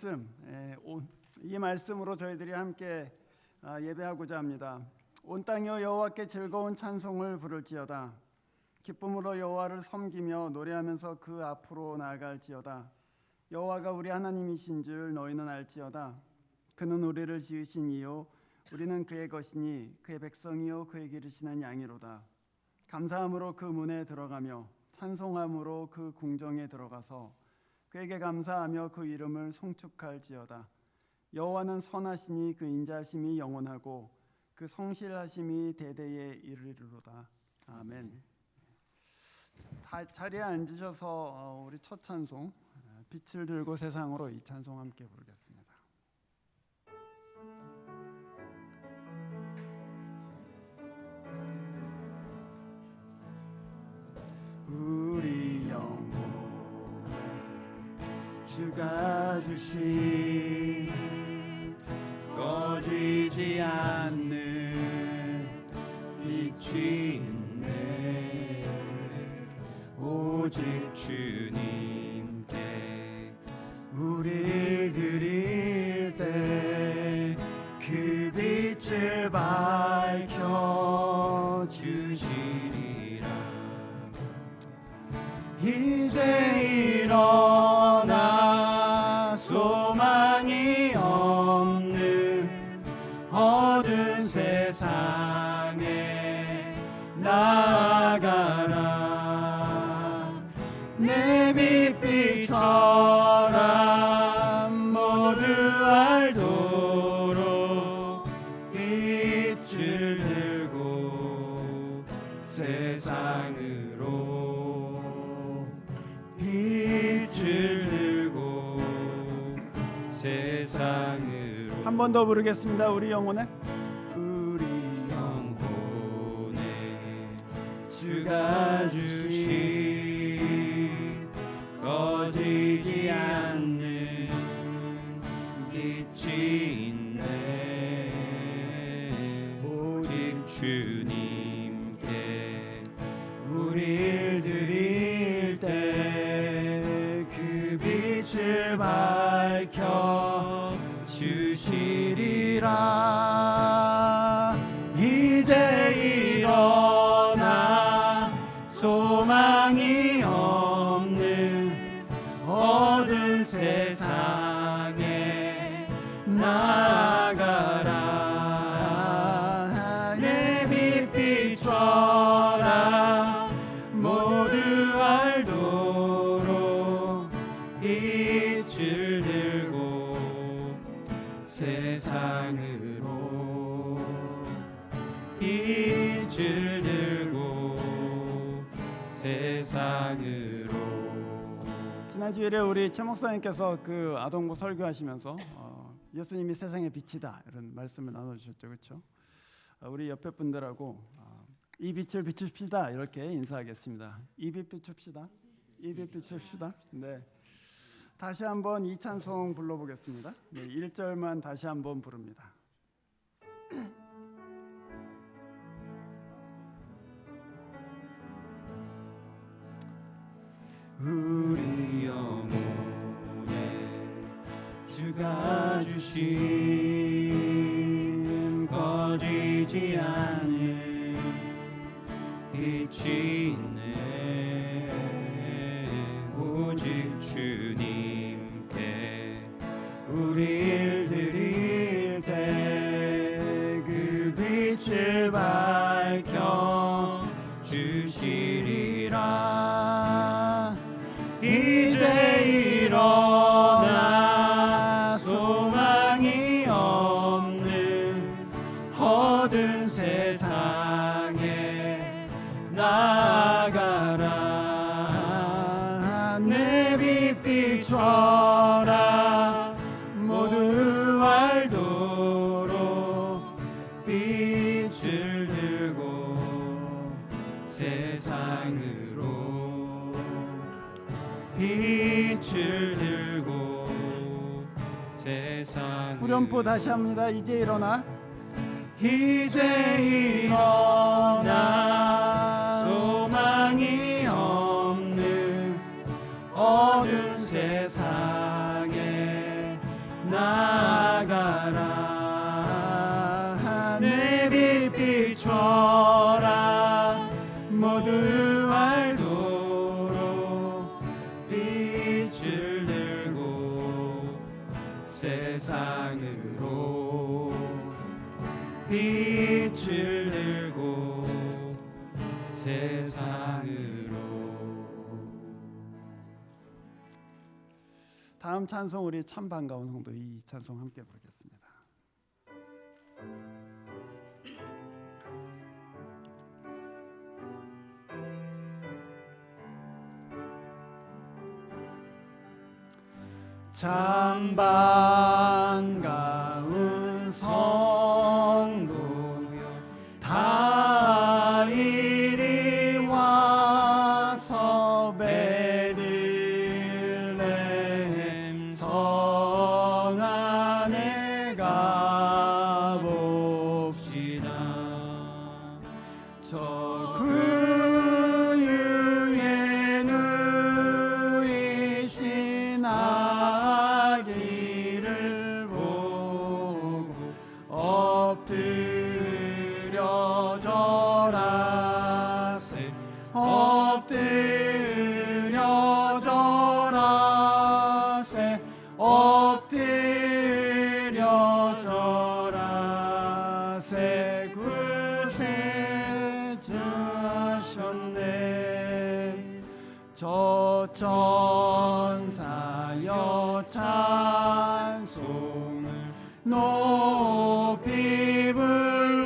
말씀, 이 말씀으로 저희들이 함께 예배하고자 합니다. 온 땅이여 여호와께 즐거운 찬송을 부를지어다. 기쁨으로 여호와를 섬기며 노래하면서 그 앞으로 나아갈지어다. 여호와가 우리 하나님이신 줄 너희는 알지어다. 그는 우리를 지으신 이요 우리는 그의 것이니 그의 백성이요 그의 기르시는 양이로다. 감사함으로 그 문에 들어가며 찬송함으로 그 궁정에 들어가서 그에게 감사하며 그 이름을 송축할지어다. 여호와는 선하시니 그 인자하심이 영원하고 그 성실하심이 대대에 이르리로다. 아멘. 자리에 앉으셔서 우리 첫 찬송 빛을 들고 세상으로 이 찬송 함께 부르겠습니다. 우리 영혼 주가 주신 꺼지지 않는 빛이 있네. 오직 주님께 우릴 드릴 때 그 빛을 밝혀 주시리라. 이제 일어나 소망이 없는 어두운 세상에 나아가라. 내 빛 비춰라. 모두 알도록 빛을 들고 세상으로 빛을 들고 세상으로. 한 번 더 부르겠습니다. 우리 영혼에 주가 주신 꺼지지 않는 빛이 있네. 오직 주님께 우릴 드릴 때 그 빛을 밝혀 주시리라. 이제 일어나 소망이 없는 어두운 세상에 나아가라. 내 빛 비춰라. 모두 알도록 빛을 들고 세상으로 빛을 들고 세상으로. 지난 주일에 우리 최 목사님께서 그 아동부 설교하시면서 예수님이 세상의 빛이다 이런 말씀을 나눠주셨죠, 그렇죠? 우리 옆에 분들하고 이 빛을 비춥시다 이렇게 인사하겠습니다. 이 빛 비춥시다. 이 빛 비춥시다. 네. 다시 한번 이 찬송 불러보겠습니다. 네, 1절만 다시 한번 부릅니다. 우리 영혼에 주가 주신 꺼지지 않는 빛이 있네. 오직 주님께 우릴 드릴 때 그 빛을 밝혀 주시리라. 이제 일어나 소망이 없는 어두운 세상에 나아가라. 내 빛 비춰라. 모두 알도록 빛을 들고 세상으로 빛을 들고 세상. 후렴부 다시 합니다. 이제 일어나. 이제 일어나 소망이 없는 어두운 세상에 나가라. 내 빛 비춰라. 모두 알도록 빛을 들고 세상으로 빛을 들고 세상으로. 다음 찬송 우리 참 반가운 성도 이 찬송 함께 부르겠습니다. 참 반가운 성도여 다 이리 와서 베들레헴 성 안에 가봅시다. 저 구유에 누이신 아기를 보고 엎드려 절하세. 엎드려 절하세. 엎드려 절하세. 구세주하셨네. 저 천사여 찬송을 높이 불러서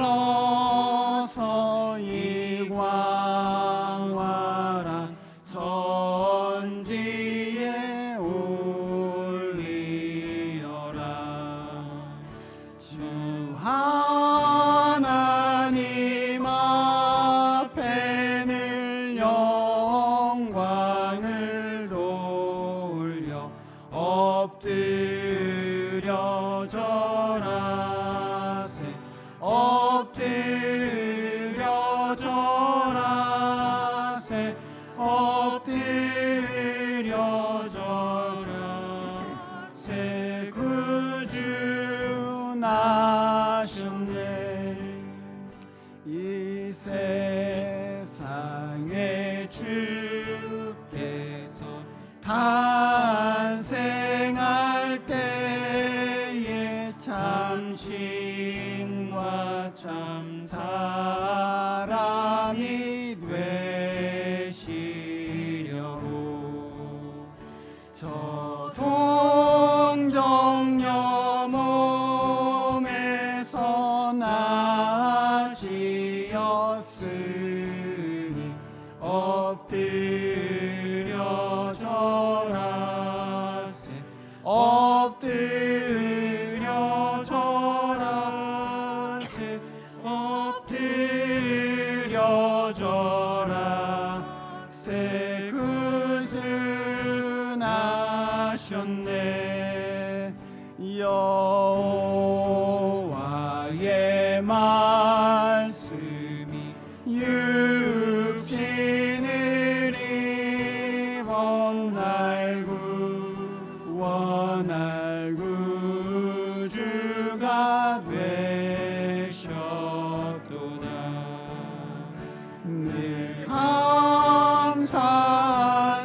이광화라 천지에 올리어라. 주 하나님 앞에는 영광을 돌려 엎드려 절하세. 엎드려 절하세. 엎드려 절하세. 구주 나셨네. 이 세상에 주께서 탄생할 때에 참 신과 참 사람이 되시려고 저 동정녀 몸에서 나시었으니 엎드려 절하세. 엎드려 절하세. 엎드려 절하세. 구주 나셨네. 여호와의 말씀이 육신을 입어 날 구원할 구주가 되셨도다. 늘 감사한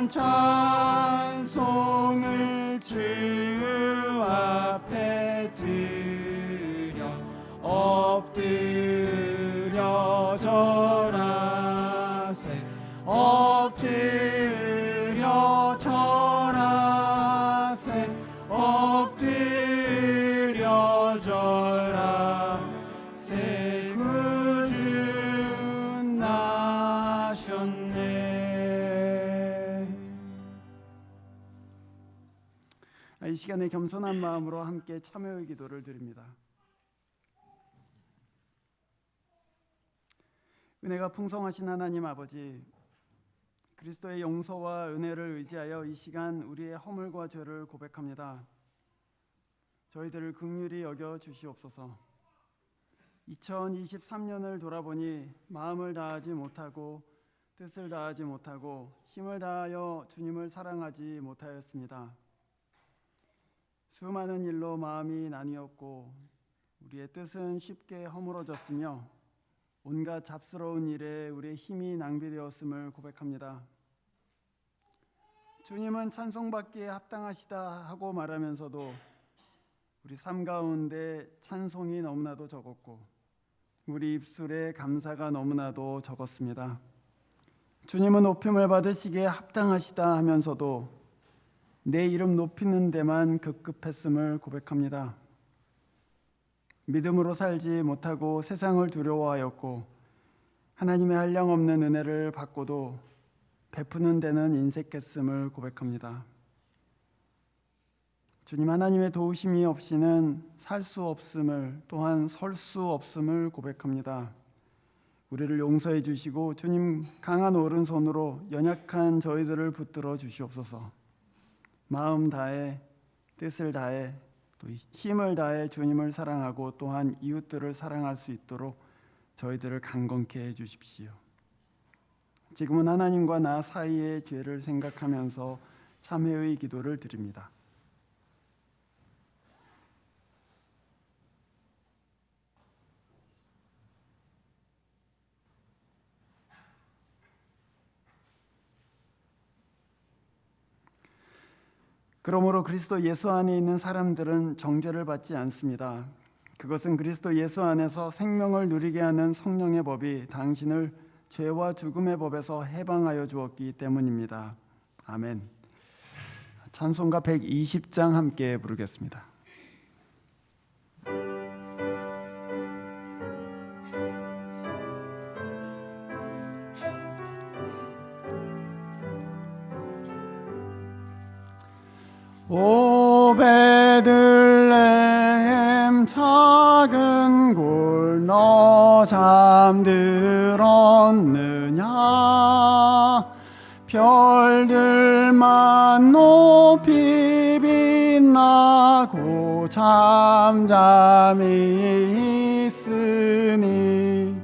찬송을 주 앞에 드려 엎드려 절하세. 엎드려 절하세. 엎드려 절하세. 구주 나셨네. 이 시간에 겸손한 마음으로 함께 참여의 기도를 드립니다. 은혜가 풍성하신 하나님 아버지, 그리스도의 용서와 은혜를 의지하여 이 시간 우리의 허물과 죄를 고백합니다. 저희들을 긍휼히 여겨 주시옵소서. 2023년을 돌아보니 마음을 다하지 못하고 뜻을 다하지 못하고 힘을 다하여 주님을 사랑하지 못하였습니다. 수많은 일로 마음이 나뉘었고 우리의 뜻은 쉽게 허물어졌으며 온갖 잡스러운 일에 우리의 힘이 낭비되었음을 고백합니다. 주님은 찬송받기에 합당하시다 하고 말하면서도 우리 삶 가운데 찬송이 너무나도 적었고 우리 입술에 감사가 너무나도 적었습니다. 주님은 높임을 받으시기에 합당하시다 하면서도 내 이름 높이는 데만 급급했음을 고백합니다. 믿음으로 살지 못하고 세상을 두려워하였고 하나님의 한량없는 은혜를 받고도 베푸는 데는 인색했음을 고백합니다. 주님, 하나님의 도우심이 없이는 살 수 없음을, 또한 설 수 없음을 고백합니다. 우리를 용서해 주시고 주님 강한 오른손으로 연약한 저희들을 붙들어 주시옵소서. 마음 다해, 뜻을 다해, 또 힘을 다해 주님을 사랑하고 또한 이웃들을 사랑할 수 있도록 저희들을 강건케 해 주십시오. 지금은 하나님과 나 사이의 죄를 생각하면서 참회의 기도를 드립니다. 그러므로 그리스도 예수 안에 있는 사람들은 정죄를 받지 않습니다. 그것은 그리스도 예수 안에서 생명을 누리게 하는 성령의 법이 당신을 죄와 죽음의 법에서 해방하여 주었기 때문입니다. 아멘. 찬송가 120장 함께 부르겠습니다. 오 베들레헴 작은 굴 너 잠들었느냐 별들만 높이 빛나고 잠잠히 있으니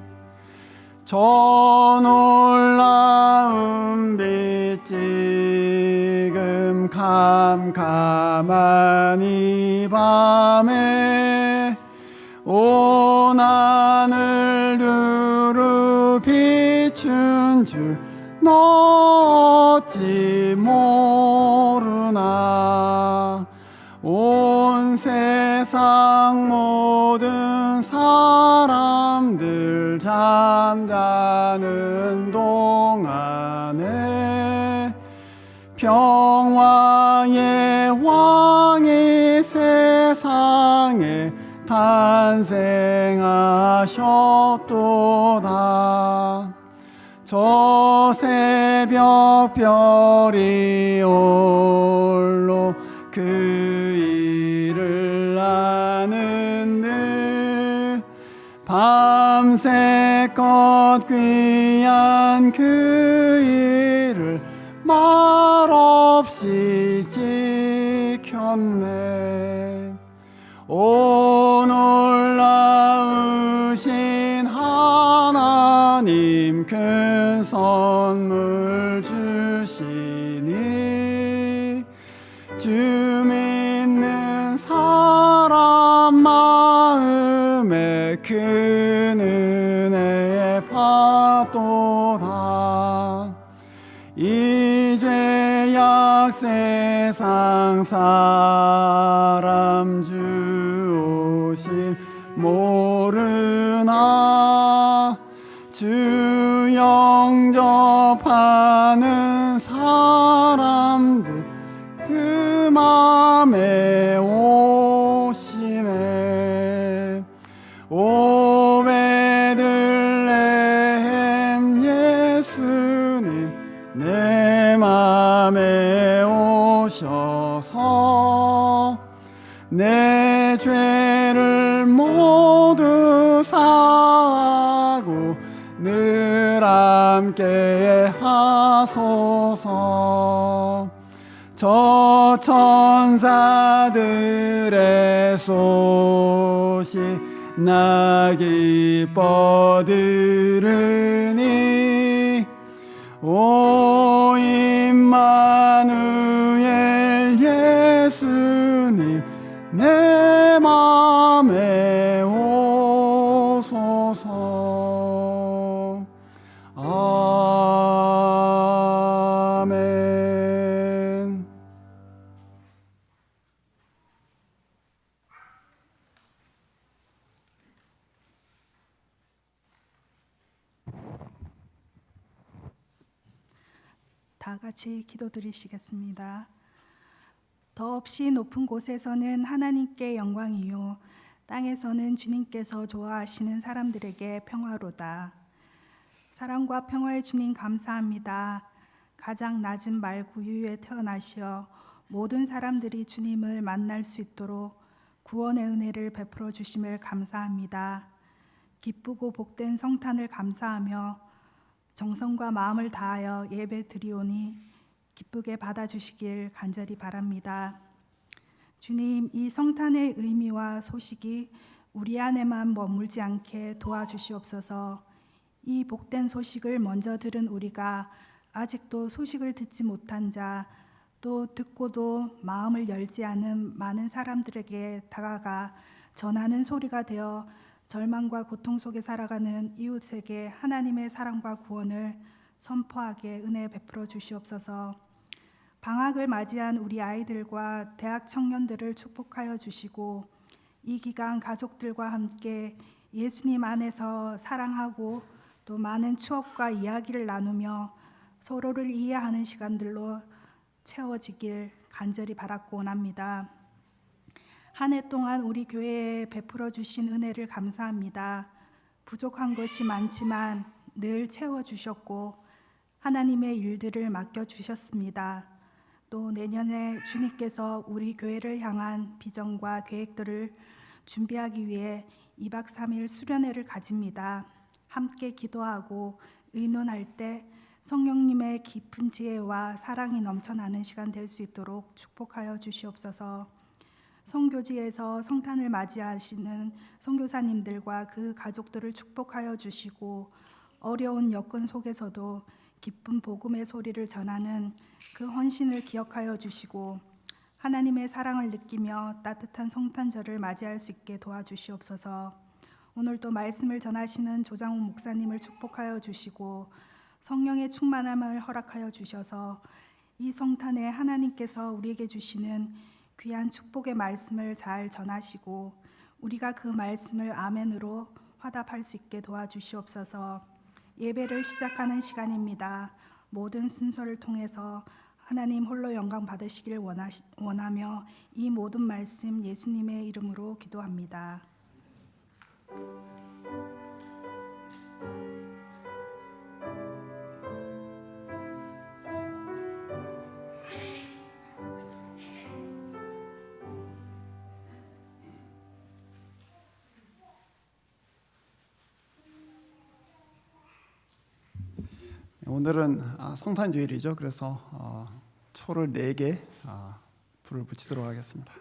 저 놀라운 빛 지금 캄캄한 이 밤에 온 하늘 두루 비춘 줄 너 어찌 모르나 온 세상 모든 사람들 잠자는 동안에 평화의 왕이 세상에 탄생하셨도다. 저 새벽 별이 홀로 그 일을 아는 듯 밤새껏 귀한 그 일을 말없이 지켰네. 오 놀라우신 하나님 큰 선물 주시니 주 믿는 사람 마음에 큰 은혜 받도다. 이 죄악 세상 사람 주 오심 모르나 주 영접하는 사람들 그 맘에 오시네. 오 베들레헴 예수님 내 맘에 오셔서 내 죄를 모두 사하고 늘 함께 하소서. 저 천사들의 소식 나 기뻐 들으니 오 임마누엘 예수님 내 맘에 오소서. 아멘. 다 같이 기도드리시겠습니다. 더없이 높은 곳에서는 하나님께 영광이요 땅에서는 주님께서 좋아하시는 사람들에게 평화로다. 사랑과 평화의 주님 감사합니다. 가장 낮은 말 구유에 태어나시어 모든 사람들이 주님을 만날 수 있도록 구원의 은혜를 베풀어 주심을 감사합니다. 기쁘고 복된 성탄을 감사하며 정성과 마음을 다하여 예배 드리오니 기쁘게 받아주시길 간절히 바랍니다. 주님, 이 성탄의 의미와 소식이 우리 안에만 머물지 않게 도와주시옵소서. 이 복된 소식을 먼저 들은 우리가 아직도 소식을 듣지 못한 자, 또 듣고도 마음을 열지 않은 많은 사람들에게 다가가 전하는 소리가 되어 절망과 고통 속에 살아가는 이웃에게 하나님의 사랑과 구원을 선포하게 은혜 베풀어 주시옵소서. 방학을 맞이한 우리 아이들과 대학 청년들을 축복하여 주시고 이 기간 가족들과 함께 예수님 안에서 사랑하고 또 많은 추억과 이야기를 나누며 서로를 이해하는 시간들로 채워지길 간절히 바랐고 원합니다. 한 해 동안 우리 교회에 베풀어 주신 은혜를 감사합니다. 부족한 것이 많지만 늘 채워주셨고 하나님의 일들을 맡겨주셨습니다. 또 내년에 주님께서 우리 교회를 향한 비전과 계획들을 준비하기 위해 2박 3일 수련회를 가집니다. 함께 기도하고 의논할 때 성령님의 깊은 지혜와 사랑이 넘쳐나는 시간 될 수 있도록 축복하여 주시옵소서. 선교지에서 성탄을 맞이하시는 선교사님들과 그 가족들을 축복하여 주시고 어려운 여건 속에서도 기쁜 복음의 소리를 전하는 그 헌신을 기억하여 주시고 하나님의 사랑을 느끼며 따뜻한 성탄절을 맞이할 수 있게 도와주시옵소서. 오늘도 말씀을 전하시는 조장훈 목사님을 축복하여 주시고 성령의 충만함을 허락하여 주셔서 이 성탄에 하나님께서 우리에게 주시는 귀한 축복의 말씀을 잘 전하시고 우리가 그 말씀을 아멘으로 화답할 수 있게 도와주시옵소서. 예배를 시작하는 시간입니다. 모든 순서를 통해서 하나님 홀로 영광 받으시길 원하며 이 모든 말씀 예수님의 이름으로 기도합니다. 오늘은 성탄주일이죠. 그래서 초를 4개 불을 붙이도록 하겠습니다.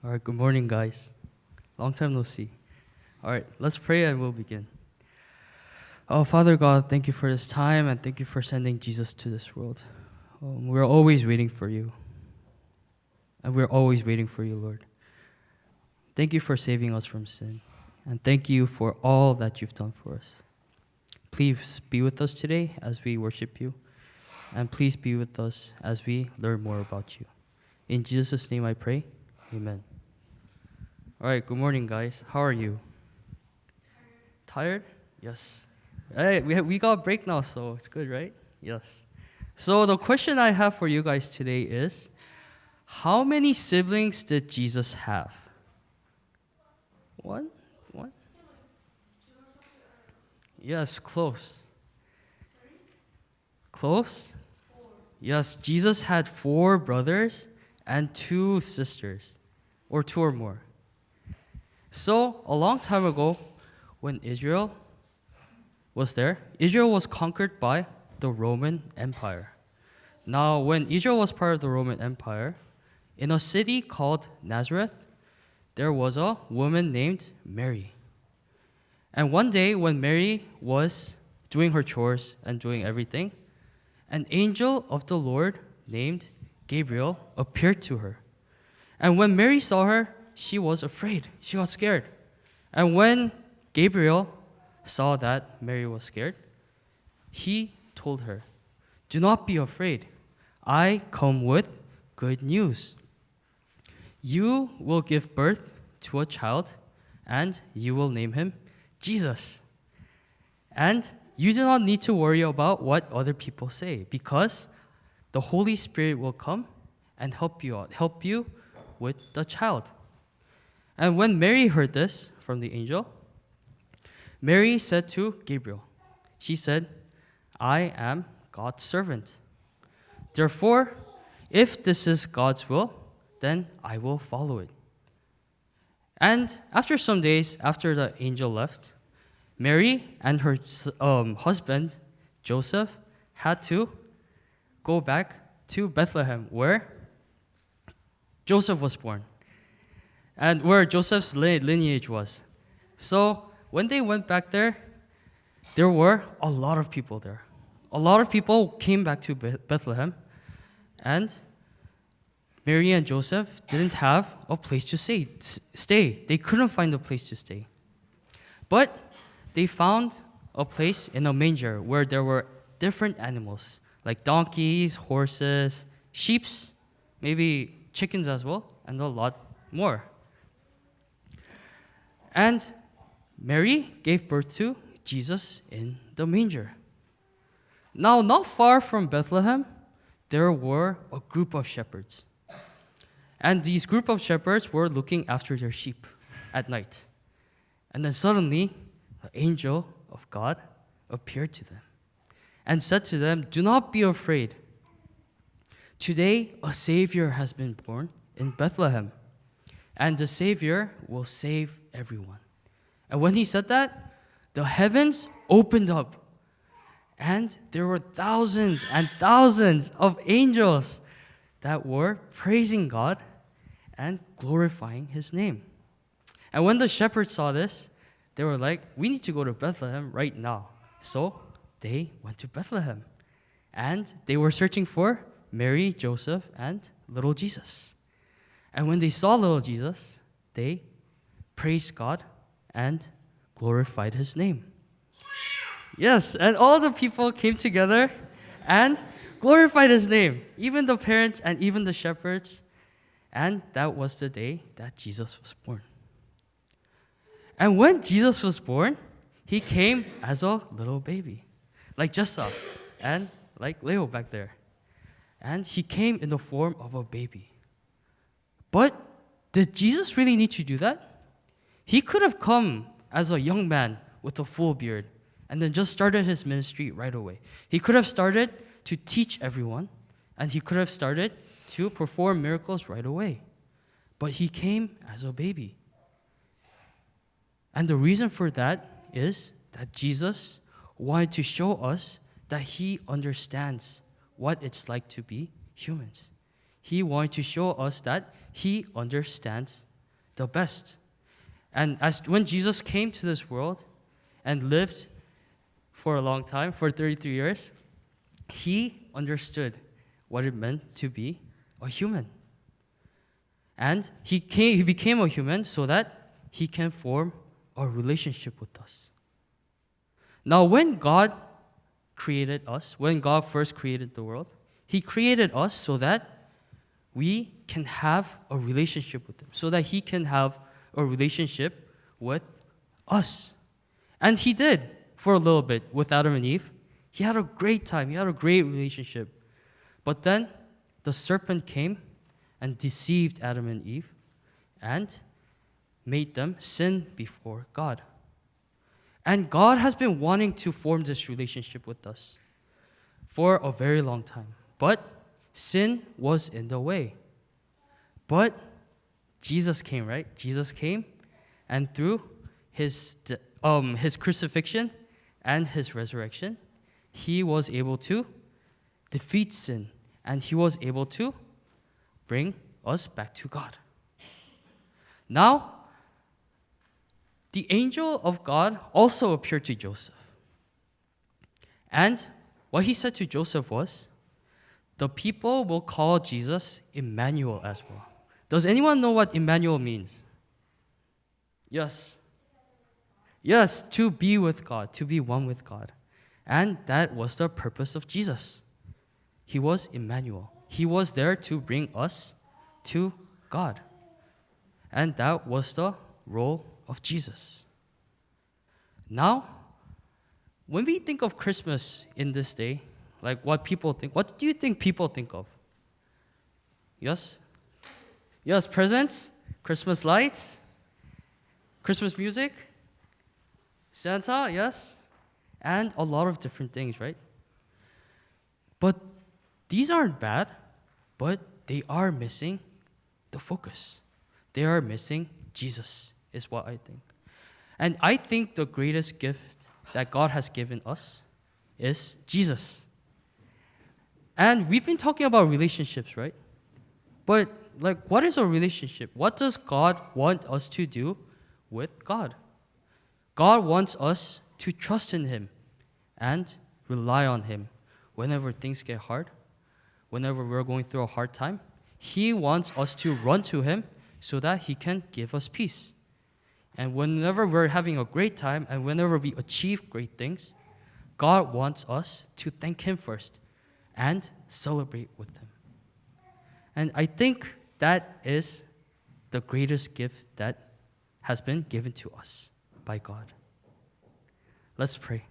All right, good morning, guys. Long time no see. All right, let's pray and we'll begin. Oh, Father God, thank you for this time and thank you for sending Jesus to this world. We're always waiting for you. And we're always waiting for you, Lord. Thank you for saving us from sin. And thank you for all that you've done for us. Please be with us today as we worship you. And please be with us as we learn more about you. In Jesus' name I pray. Amen. All right, good morning, guys. How are you? Tired? Yes. Hey, we got a break now, so it's good, right? Yes. So the question I have for you guys today is, how many siblings did Jesus have? One? Yes, close. Close? Yes, Jesus had 4 brothers and 2 sisters, or 2 or more. So, a long time ago, when Israel was there, Israel was conquered by the Roman Empire. Now, when Israel was part of the Roman Empire, in a city called Nazareth, there was a woman named Mary. And one day, when Mary was doing her chores and doing everything, an angel of the Lord named Gabriel appeared to her. And when Mary saw her, she was afraid. She was scared. And when Gabriel saw that Mary was scared, he told her, "Do not be afraid. I come with good news. You will give birth to a child, and you will name him Jesus. And you do not need to worry about what other people say, because the Holy Spirit will come and help you with the child." And when Mary heard this from the angel, Mary said to Gabriel, she said, "I am God's servant. Therefore, if this is God's will, then I will follow it." And after some days, after the angel left, Mary and her husband, Joseph, had to go back to Bethlehem, where Joseph was born, and where Joseph's lineage was. So when they went back there were a lot of people there. A lot of people came back to Bethlehem, and Mary and Joseph didn't have a place to stay. They couldn't find a place to stay. But they found a place in a manger where there were different animals, like donkeys, horses, sheep, maybe chickens as well, and a lot more. And Mary gave birth to Jesus in the manger. Now, not far from Bethlehem, there were a group of shepherds. And these group of shepherds were looking after their sheep at night. And then suddenly, the angel of God appeared to them and said to them, "Do not be afraid. Today, a Savior has been born in Bethlehem, and the Savior will save everyone." And when he said that, the heavens opened up, and there were thousands and thousands of angels that were praising God and glorifying his name. And when the shepherds saw this, they were like, "We need to go to Bethlehem right now." So they went to Bethlehem, and they were searching for Mary, Joseph, and little Jesus. And when they saw little Jesus, they praised God and glorified his name. Yes, and all the people came together and glorified his name, even the parents and even the shepherds. And that was the day that Jesus was born. And when Jesus was born, he came as a little baby, like Jessa and like Leo back there. And he came in the form of a baby. But did Jesus really need to do that? He could have come as a young man with a full beard and then just started his ministry right away. He could have started to teach everyone, and he could have started to perform miracles right away. But he came as a baby. And the reason for that is that Jesus wanted to show us that he understands what it's like to be humans. He wanted to show us that he understands the best. And when Jesus came to this world and lived for a long time, for 33 years, he understood what it meant to be a human. And he became a human so that he can form a relationship with us. Now, when God created us, when God first created the world, he created us so that we can have a relationship with him, so that he can have a relationship with us. And he did for a little bit with Adam and Eve. He had a great time. He had a great relationship. But then the serpent came and deceived Adam and Eve and made them sin before God. And God has been wanting to form this relationship with us for a very long time. But sin was in the way. But Jesus came, right? Jesus came, and through his crucifixion and his resurrection, he was able to defeat sin, and he was able to bring us back to God. Now, the angel of God also appeared to Joseph. And what he said to Joseph was, the people will call Jesus Emmanuel as well. Does anyone know what Emmanuel means? Yes. Yes, to be with God, to be one with God. And that was the purpose of Jesus. He was Emmanuel. He was there to bring us to God. And that was the role of Jesus. Now, when we think of Christmas in this day, like what people think, what do you think people think of? Yes? Yes, presents, Christmas lights, Christmas music, Santa, yes? And a lot of different things, right? But these aren't bad, but they are missing the focus. They are missing Jesus, is what I think. And I think the greatest gift that God has given us is Jesus. And we've been talking about relationships, right? But what is a relationship? What does God want us to do with God? God wants us to trust in him and rely on him whenever things get hard, whenever we're going through a hard time. He wants us to run to him so that he can give us peace. And whenever we're having a great time and whenever we achieve great things, God wants us to thank him first and celebrate with him. And I think that is the greatest gift that has been given to us by God. Let's pray.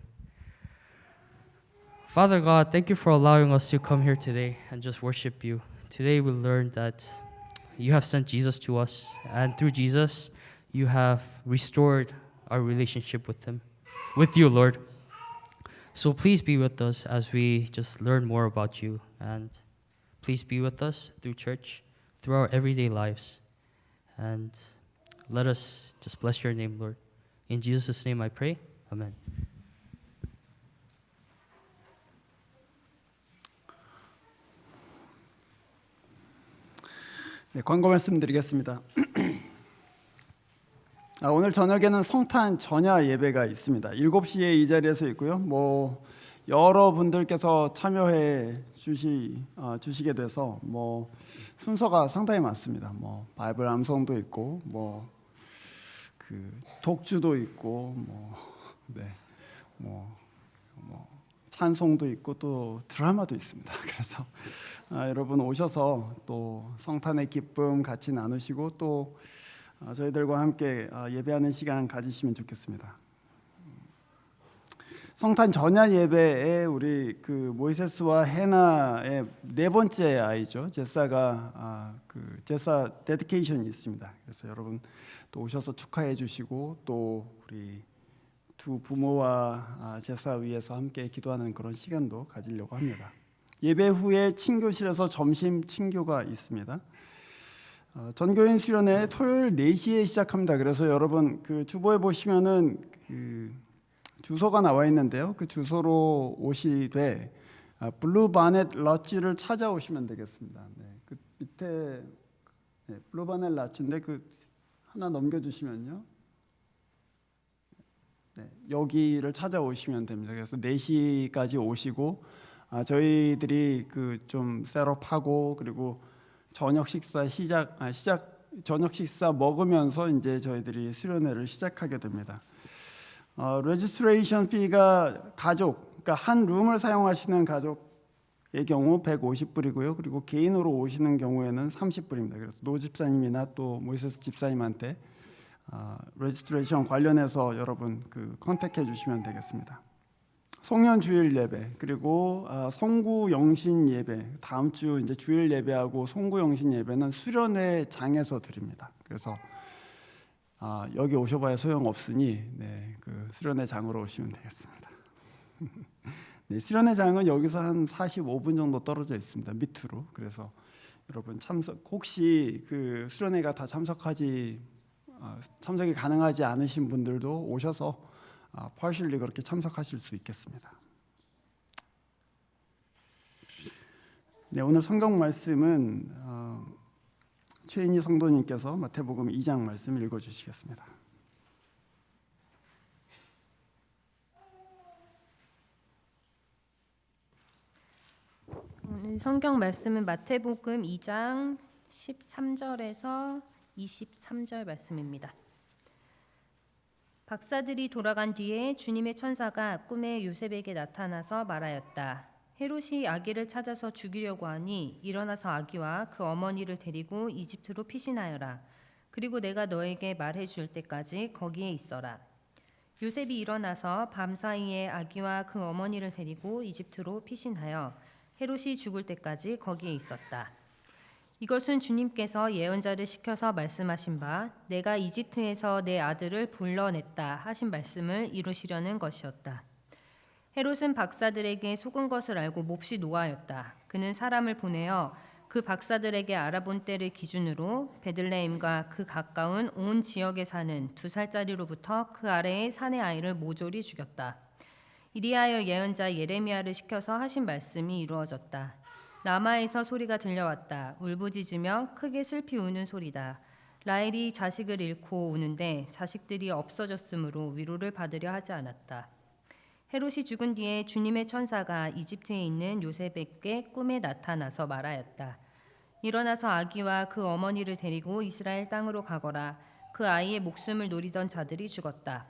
Father God, thank you for allowing us to come here today and just worship you. Today we learned that you have sent Jesus to us, and through Jesus, you have restored our relationship with him, with you, Lord. So please be with us as we just learn more about you, and please be with us through church, through our everyday lives, and let us just bless your name, Lord. In Jesus' name I pray, amen. 네, 광고 말씀드리겠습니다. 오늘 저녁에는 성탄 전야 예배가 있습니다. 7시에 이 자리에서 있고요. 여러분들께서 참여해 주시게 돼서 순서가 상당히 많습니다. 바이블 암송도 있고 독주도 있고 찬송도 있고 또 드라마도 있습니다. 그래서 여러분 오셔서 또 성탄의 기쁨 같이 나누시고 또 저희들과 함께 예배하는 시간 가지시면 좋겠습니다. 성탄 전야 예배에 우리 모이세스와 해나의 네 번째 아이죠. 제사가 제사 데디케이션이 있습니다. 그래서 여러분 또 오셔서 축하해 주시고 또 우리 두 부모와 제사 위에서 함께 기도하는 그런 시간도 가지려고 합니다. 예배 후에 친교실에서 점심 친교가 있습니다. 전교인 수련회 토요일 4시에 시작합니다. 그래서 여러분 주보에 보시면은 주소가 나와 있는데요. 그 주소로 오시되 블루바넷 러치를 찾아오시면 되겠습니다. 네, 그 밑에 블루바넷 러치인데 하나 넘겨주시면요. 네, 여기를 찾아오시면 됩니다. 그래서 4시까지 오시고 저희들이 그 좀 셋업하고 그리고 저녁 식사 저녁 식사 먹으면서 이제 저희들이 수련회를 시작하게 됩니다. 레지스트레이션 피가 그러니까 한 룸을 사용하시는 가족의 경우 150불이고요. 그리고 개인으로 오시는 경우에는 30불입니다. 그래서 노 집사님이나 또 모이세스 집사님한테 레지스트레이션 관련해서 여러분 그 컨택해 주시면 되겠습니다. 송년 주일 예배 그리고 송구 영신 예배 다음 주 이제 주일 예배하고 송구 영신 예배는 수련회 장에서 드립니다. 그래서 여기 오셔봐야 소용 없으니 그 수련회 장으로 오시면 되겠습니다. 네, 수련회 장은 여기서 한 45분 정도 떨어져 있습니다. 밑으로. 그래서 여러분 혹시 그 수련회가 다 참석이 가능하지 않으신 분들도 오셔서 partially 그렇게 참석하실 수 있겠습니다. 네, 오늘 성경 말씀은 최인희 성도님께서 마태복음 2장 말씀 읽어주시겠습니다. 성경 말씀은 마태복음 2장 13절에서 23절 말씀입니다. 박사들이 돌아간 뒤에 주님의 천사가 꿈에 요셉에게 나타나서 말하였다. 헤롯이 아기를 찾아서 죽이려고 하니 일어나서 아기와 그 어머니를 데리고 이집트로 피신하여라. 그리고 내가 너에게 말해 줄 때까지 거기에 있어라. 요셉이 일어나서 밤사이에 아기와 그 어머니를 데리고 이집트로 피신하여 헤롯이 죽을 때까지 거기에 있었다. 이것은 주님께서 예언자를 시켜서 말씀하신 바 내가 이집트에서 내 아들을 불러냈다 하신 말씀을 이루시려는 것이었다. 헤롯은 박사들에게 속은 것을 알고 몹시 노하였다. 그는 사람을 보내어 그 박사들에게 알아본 때를 기준으로 베들레헴과 그 가까운 온 지역에 사는 2살짜리로부터 그 아래의 산의 아이를 모조리 죽였다. 이리하여 예언자 예레미야를 시켜서 하신 말씀이 이루어졌다. 라마에서 소리가 들려왔다. 울부짖으며 크게 슬피 우는 소리다. 라헬이 자식을 잃고 우는데 자식들이 없어졌으므로 위로를 받으려 하지 않았다. 헤롯이 죽은 뒤에 주님의 천사가 이집트에 있는 요셉에게 꿈에 나타나서 말하였다. 일어나서 아기와 그 어머니를 데리고 이스라엘 땅으로 가거라. 그 아이의 목숨을 노리던 자들이 죽었다.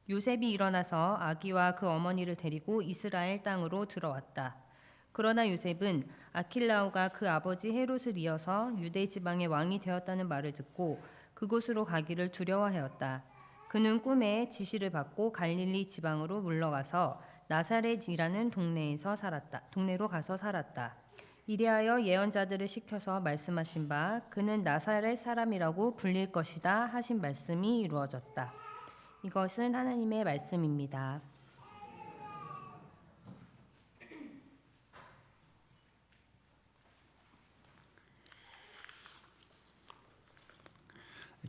요셉이 일어나서 아기와 그 어머니를 데리고 이스라엘 땅으로 들어왔다. 그러나 요셉은 아킬라오가 그 아버지 헤롯을 이어서 유대 지방의 왕이 되었다는 말을 듣고 그곳으로 가기를 두려워하였다. 그는 꿈에 지시를 받고 갈릴리 지방으로 물러가서 나사렛이라는 동네로 가서 살았다. 이리하여 예언자들을 시켜서 말씀하신 바 그는 나사렛 사람이라고 불릴 것이다 하신 말씀이 이루어졌다. 이것은 하나님의 말씀입니다.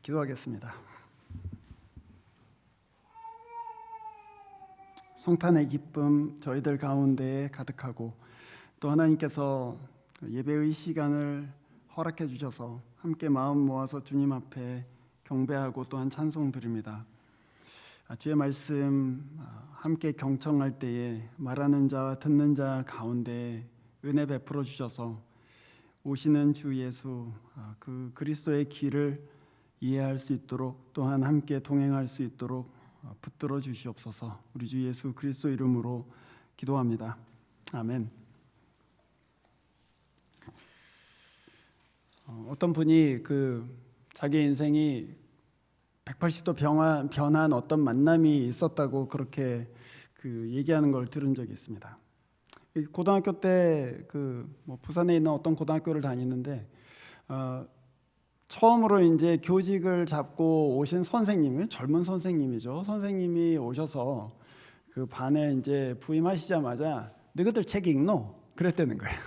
기도하겠습니다. 성탄의 기쁨 저희들 가운데 가득하고 또 하나님께서 예배의 시간을 허락해 주셔서 함께 마음 모아서 주님 앞에 경배하고 또한 찬송 드립니다. 주의 말씀 함께 경청할 때에 말하는 자와 듣는 자 가운데 은혜 베풀어 주셔서 오시는 주 예수 그 그리스도의 길을 이해할 수 있도록 또한 함께 동행할 수 있도록 붙들어 주시옵소서. 우리 주 예수 그리스도 이름으로 기도합니다. 아멘. 어떤 분이 자기 인생이 180도 변한 어떤 만남이 있었다고 그렇게 얘기하는 걸 들은 적이 있습니다. 고등학교 때 부산에 있는 어떤 고등학교를 다니는데 처음으로 이제 교직을 잡고 오신 선생님이 젊은 선생님이죠. 선생님이 오셔서 그 반에 이제 부임하시자마자 너희들 책 읽노? 그랬다는 거예요.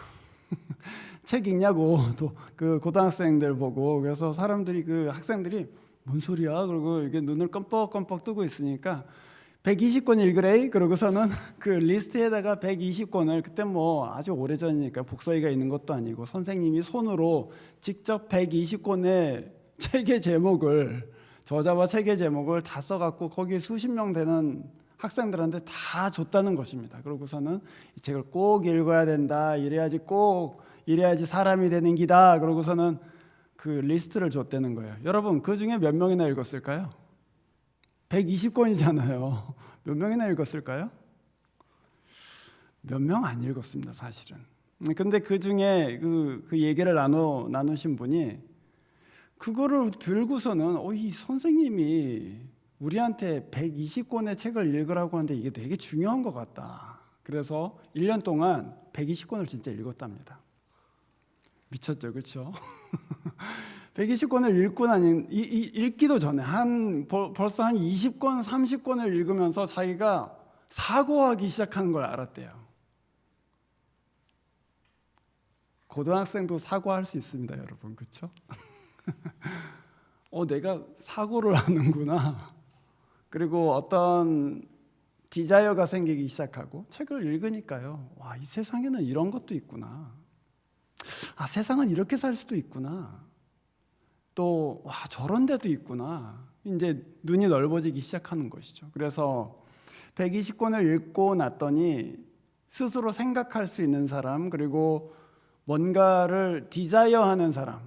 책 읽냐고 또 그 고등학생들 보고 그래서 학생들이 뭔 소리야? 그러고 이게 눈을 껌뻑껌뻑 뜨고 있으니까 120권 읽으래. 그러고서는 그 리스트에다가 120권을 그때 아주 오래전이니까 복사기가 있는 것도 아니고 선생님이 손으로 직접 120권의 책의 제목을, 저자와 책의 제목을 다 써갖고 거기에 수십 명 되는 학생들한테 다 줬다는 것입니다. 그러고서는 이 책을 꼭 읽어야 된다, 이래야지 사람이 되는 기다. 그러고서는 그 리스트를 줬다는 거예요. 여러분, 그 중에 몇 명이나 읽었을까요? 120권이잖아요. 몇 명이나 읽었을까요? 몇 명 안 읽었습니다, 사실은. 근데 그 중에 그 얘기를 나누신 분이 그거를 들고서는 이 선생님이 우리한테 120권의 책을 읽으라고 하는데 이게 되게 중요한 것 같다. 그래서 1년 동안 120권을 진짜 읽었답니다. 미쳤죠, 그렇죠? 120권을 읽고 읽기도 전에 벌써 한 20권, 30권을 읽으면서 자기가 사고하기 시작하는 걸 알았대요. 고등학생도 사고할 수 있습니다, 여러분, 그렇죠? 내가 사고를 하는구나. 그리고 어떤 디자이어가 생기기 시작하고 책을 읽으니까요. 와, 이 세상에는 이런 것도 있구나. 세상은 이렇게 살 수도 있구나. 또 저런 데도 있구나. 이제 눈이 넓어지기 시작하는 것이죠. 그래서 120권을 읽고 났더니 스스로 생각할 수 있는 사람, 그리고 뭔가를 디자이어하는 사람,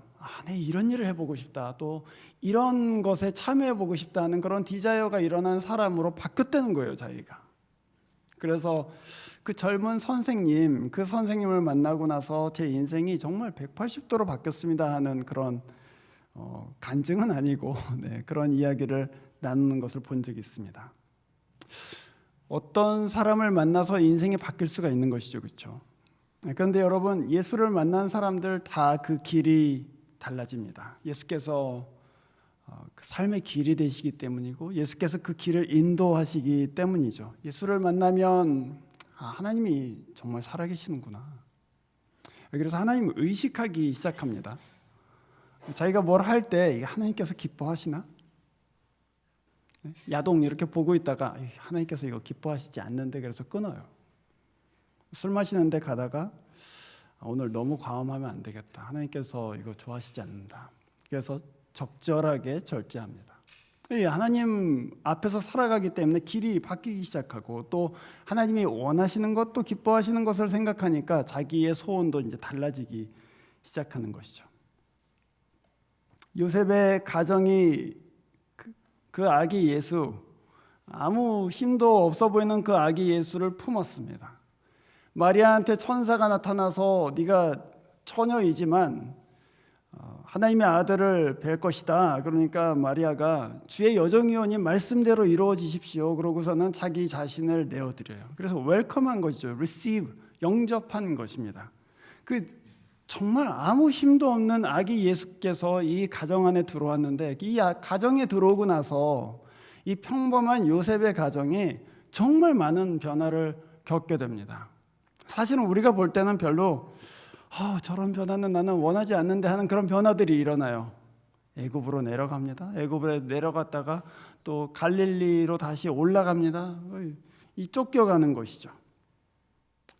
내 이런 일을 해보고 싶다, 또 이런 것에 참여해보고 싶다 하는 그런 디자이어가 일어난 사람으로 바뀌었다는 거예요, 자기가. 그래서 그 젊은 선생님, 그 선생님을 만나고 나서 제 인생이 정말 180도로 바뀌었습니다 하는 그런 간증은 아니고 그런 이야기를 나누는 것을 본 적이 있습니다. 어떤 사람을 만나서 인생이 바뀔 수가 있는 것이죠, 그렇죠? 그런데 여러분, 예수를 만난 사람들 다 그 길이 달라집니다. 예수께서 그 삶의 길이 되시기 때문이고 예수께서 그 길을 인도하시기 때문이죠. 예수를 만나면 하나님이 정말 살아계시는구나. 그래서 하나님을 의식하기 시작합니다. 자기가 뭘 할 때 하나님께서 기뻐하시나? 야동 이렇게 보고 있다가 하나님께서 이거 기뻐하시지 않는데, 그래서 끊어요. 술 마시는 데 가다가 오늘 너무 과음하면 안 되겠다, 하나님께서 이거 좋아하시지 않는다, 그래서 적절하게 절제합니다. 하나님 앞에서 살아가기 때문에 길이 바뀌기 시작하고, 또 하나님이 원하시는 것, 또 기뻐하시는 것을 생각하니까 자기의 소원도 이제 달라지기 시작하는 것이죠. 요셉의 가정이 그 아기 예수, 아무 힘도 없어 보이는 그 아기 예수를 품었습니다. 마리아한테 천사가 나타나서 네가 처녀이지만 하나님의 아들을 뵐 것이다. 그러니까 마리아가 주의 여정이오니 말씀대로 이루어지십시오. 그러고서는 자기 자신을 내어드려요. 그래서 웰컴한 것이죠. receive, 영접한 것입니다. 정말 아무 힘도 없는 아기 예수께서 이 가정 안에 들어왔는데, 이 가정에 들어오고 나서 이 평범한 요셉의 가정이 정말 많은 변화를 겪게 됩니다. 사실은 우리가 볼 때는 별로 저런 변화는 나는 원하지 않는데 하는 그런 변화들이 일어나요. 애굽으로 내려갑니다. 애굽으로 내려갔다가 또 갈릴리로 다시 올라갑니다. 이 쫓겨가는 것이죠.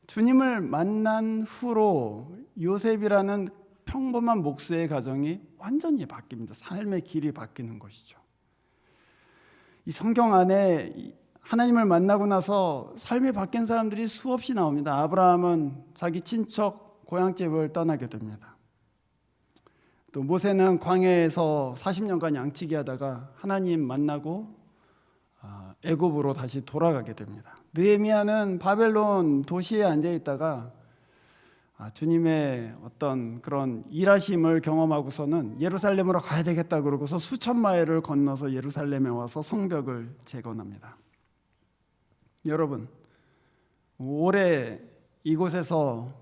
주님을 만난 후로 요셉이라는 평범한 목수의 가정이 완전히 바뀝니다. 삶의 길이 바뀌는 것이죠. 이 성경 안에 하나님을 만나고 나서 삶이 바뀐 사람들이 수없이 나옵니다. 아브라함은 자기 친척 고향집을 떠나게 됩니다. 또 모세는 광야에서 40년간 양치기 하다가 하나님 만나고 애굽으로 다시 돌아가게 됩니다. 느헤미야는 바벨론 도시에 앉아 있다가 주님의 어떤 그런 일하심을 경험하고서는 예루살렘으로 가야 되겠다 그러고서 수천 마일을 건너서 예루살렘에 와서 성벽을 재건합니다. 여러분, 올해 이곳에서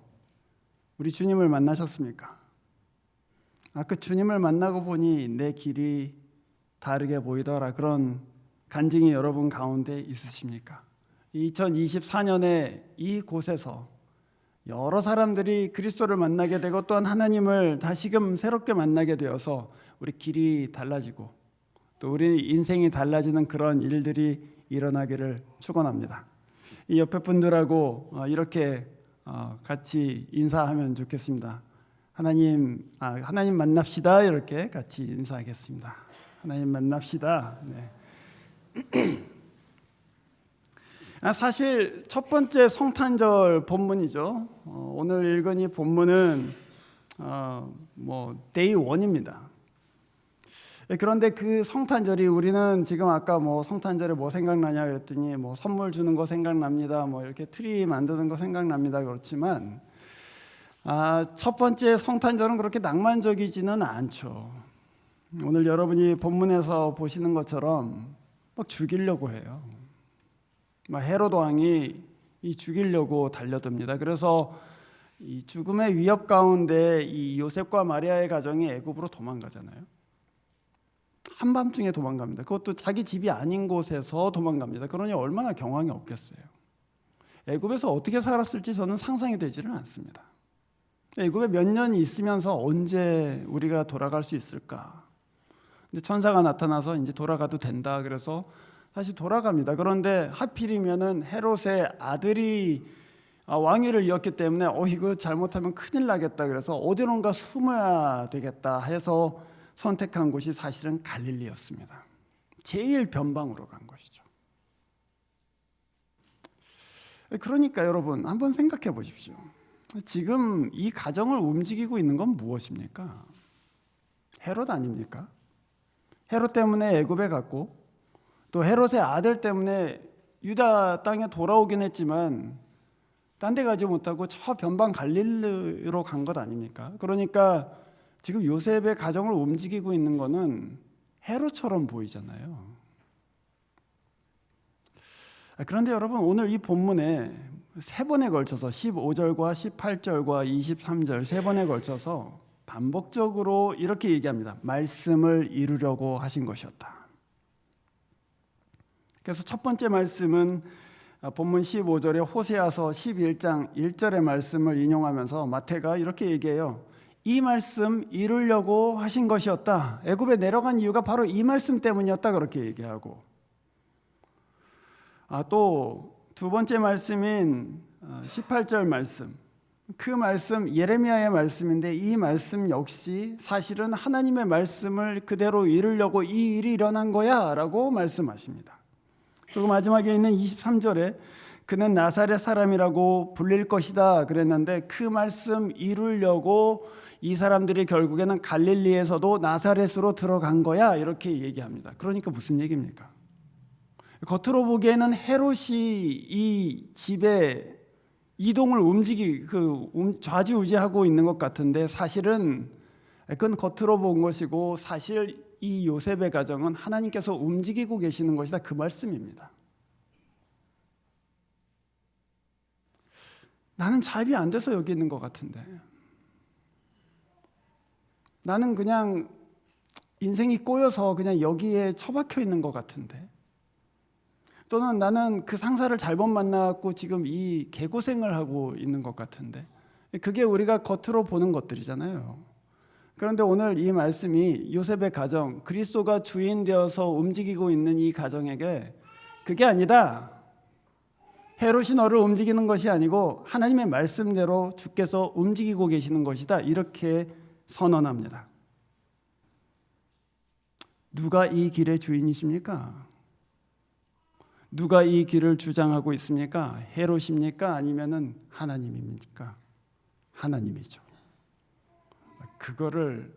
우리 주님을 만나셨습니까? 그 주님을 만나고 보니 내 길이 다르게 보이더라, 그런 간증이 여러분 가운데 있으십니까? 2024년에 이곳에서 여러 사람들이 그리스도를 만나게 되고 또한 하나님을 다시금 새롭게 만나게 되어서 우리 길이 달라지고 또 우리 인생이 달라지는 그런 일들이 일어나기를 축원합니다. 이 옆에 분들하고 이렇게 같이 인사하면 좋겠습니다. 하나님 만납시다. 이렇게 같이 인사하겠습니다. 하나님 만납시다. 네. 사실 첫 번째 성탄절 본문이죠. 오늘 읽은 이 본문은 데이 1입니다. 그런데 그 성탄절이 우리는 지금 아까 성탄절에 뭐 생각나냐 그랬더니 선물 주는 거 생각납니다. 이렇게 트리 만드는 거 생각납니다. 그렇지만 첫 번째 성탄절은 그렇게 낭만적이지는 않죠. 오늘 여러분이 본문에서 보시는 것처럼 막 죽이려고 해요. 헤롯 왕이 이 죽이려고 달려듭니다. 그래서 이 죽음의 위협 가운데 이 요셉과 마리아의 가정이 애굽으로 도망가잖아요. 한밤중에 도망갑니다. 그것도 자기 집이 아닌 곳에서 도망갑니다. 그러니 얼마나 경황이 없겠어요. 애굽에서 어떻게 살았을지 저는 상상이 되지는 않습니다. 애굽에 몇 년 있으면서 언제 우리가 돌아갈 수 있을까? 근데 천사가 나타나서 이제 돌아가도 된다. 그래서 다시 돌아갑니다. 그런데 하필이면은 헤롯의 아들이 왕위를 이었기 때문에 이거 잘못하면 큰일 나겠다. 그래서 어디론가 숨어야 되겠다 해서 선택한 곳이 사실은 갈릴리였습니다. 제일 변방으로 간 것이죠. 그러니까 여러분 한번 생각해 보십시오. 지금 이 가정을 움직이고 있는 건 무엇입니까? 헤롯 아닙니까? 헤롯 때문에 애굽에 갔고 또 헤롯의 아들 때문에 유다 땅에 돌아오긴 했지만 딴 데 가지 못하고 저 변방 갈릴리로 간 것 아닙니까? 그러니까 지금 요셉의 가정을 움직이고 있는 거는 헤롯처럼 보이잖아요. 그런데 여러분 오늘 이 본문에 세 번에 걸쳐서 15절과 18절과 23절 세 번에 걸쳐서 반복적으로 이렇게 얘기합니다. 말씀을 이루려고 하신 것이었다. 그래서 첫 번째 말씀은 본문 15절에 호세아서 11장 1절의 말씀을 인용하면서 마태가 이렇게 얘기해요. 이 말씀 이루려고 하신 것이었다. 애굽에 내려간 이유가 바로 이 말씀 때문이었다. 그렇게 얘기하고 또 두 번째 말씀인 18절 말씀, 그 말씀 예레미야의 말씀인데 이 말씀 역시 사실은 하나님의 말씀을 그대로 이루려고 이 일이 일어난 거야 라고 말씀하십니다. 그리고 마지막에 있는 23절에 그는 나사렛 사람이라고 불릴 것이다 그랬는데 그 말씀 이루려고 이 사람들이 결국에는 갈릴리에서도 나사렛으로 들어간 거야 이렇게 얘기합니다. 그러니까 무슨 얘기입니까? 겉으로 보기에는 헤롯이 이 집에 이동을 좌지우지하고 있는 것 같은데 사실은 그건 겉으로 본 것이고 사실 이 요셉의 가정은 하나님께서 움직이고 계시는 것이다 그 말씀입니다. 나는 자입이 안 돼서 여기 있는 것 같은데 나는 그냥 인생이 꼬여서 그냥 여기에 처박혀 있는 것 같은데 또는 나는 그 상사를 잘못 만나갖고 지금 이 개고생을 하고 있는 것 같은데 그게 우리가 겉으로 보는 것들이잖아요. 그런데 오늘 이 말씀이 요셉의 가정, 그리스도가 주인 되어서 움직이고 있는 이 가정에게 그게 아니다. 헤롯이 너를 움직이는 것이 아니고 하나님의 말씀대로 주께서 움직이고 계시는 것이다. 이렇게 선언합니다. 누가 이 길의 주인이십니까? 누가 이 길을 주장하고 있습니까? 헤롯입니까? 아니면은 하나님입니까? 하나님이죠. 그거를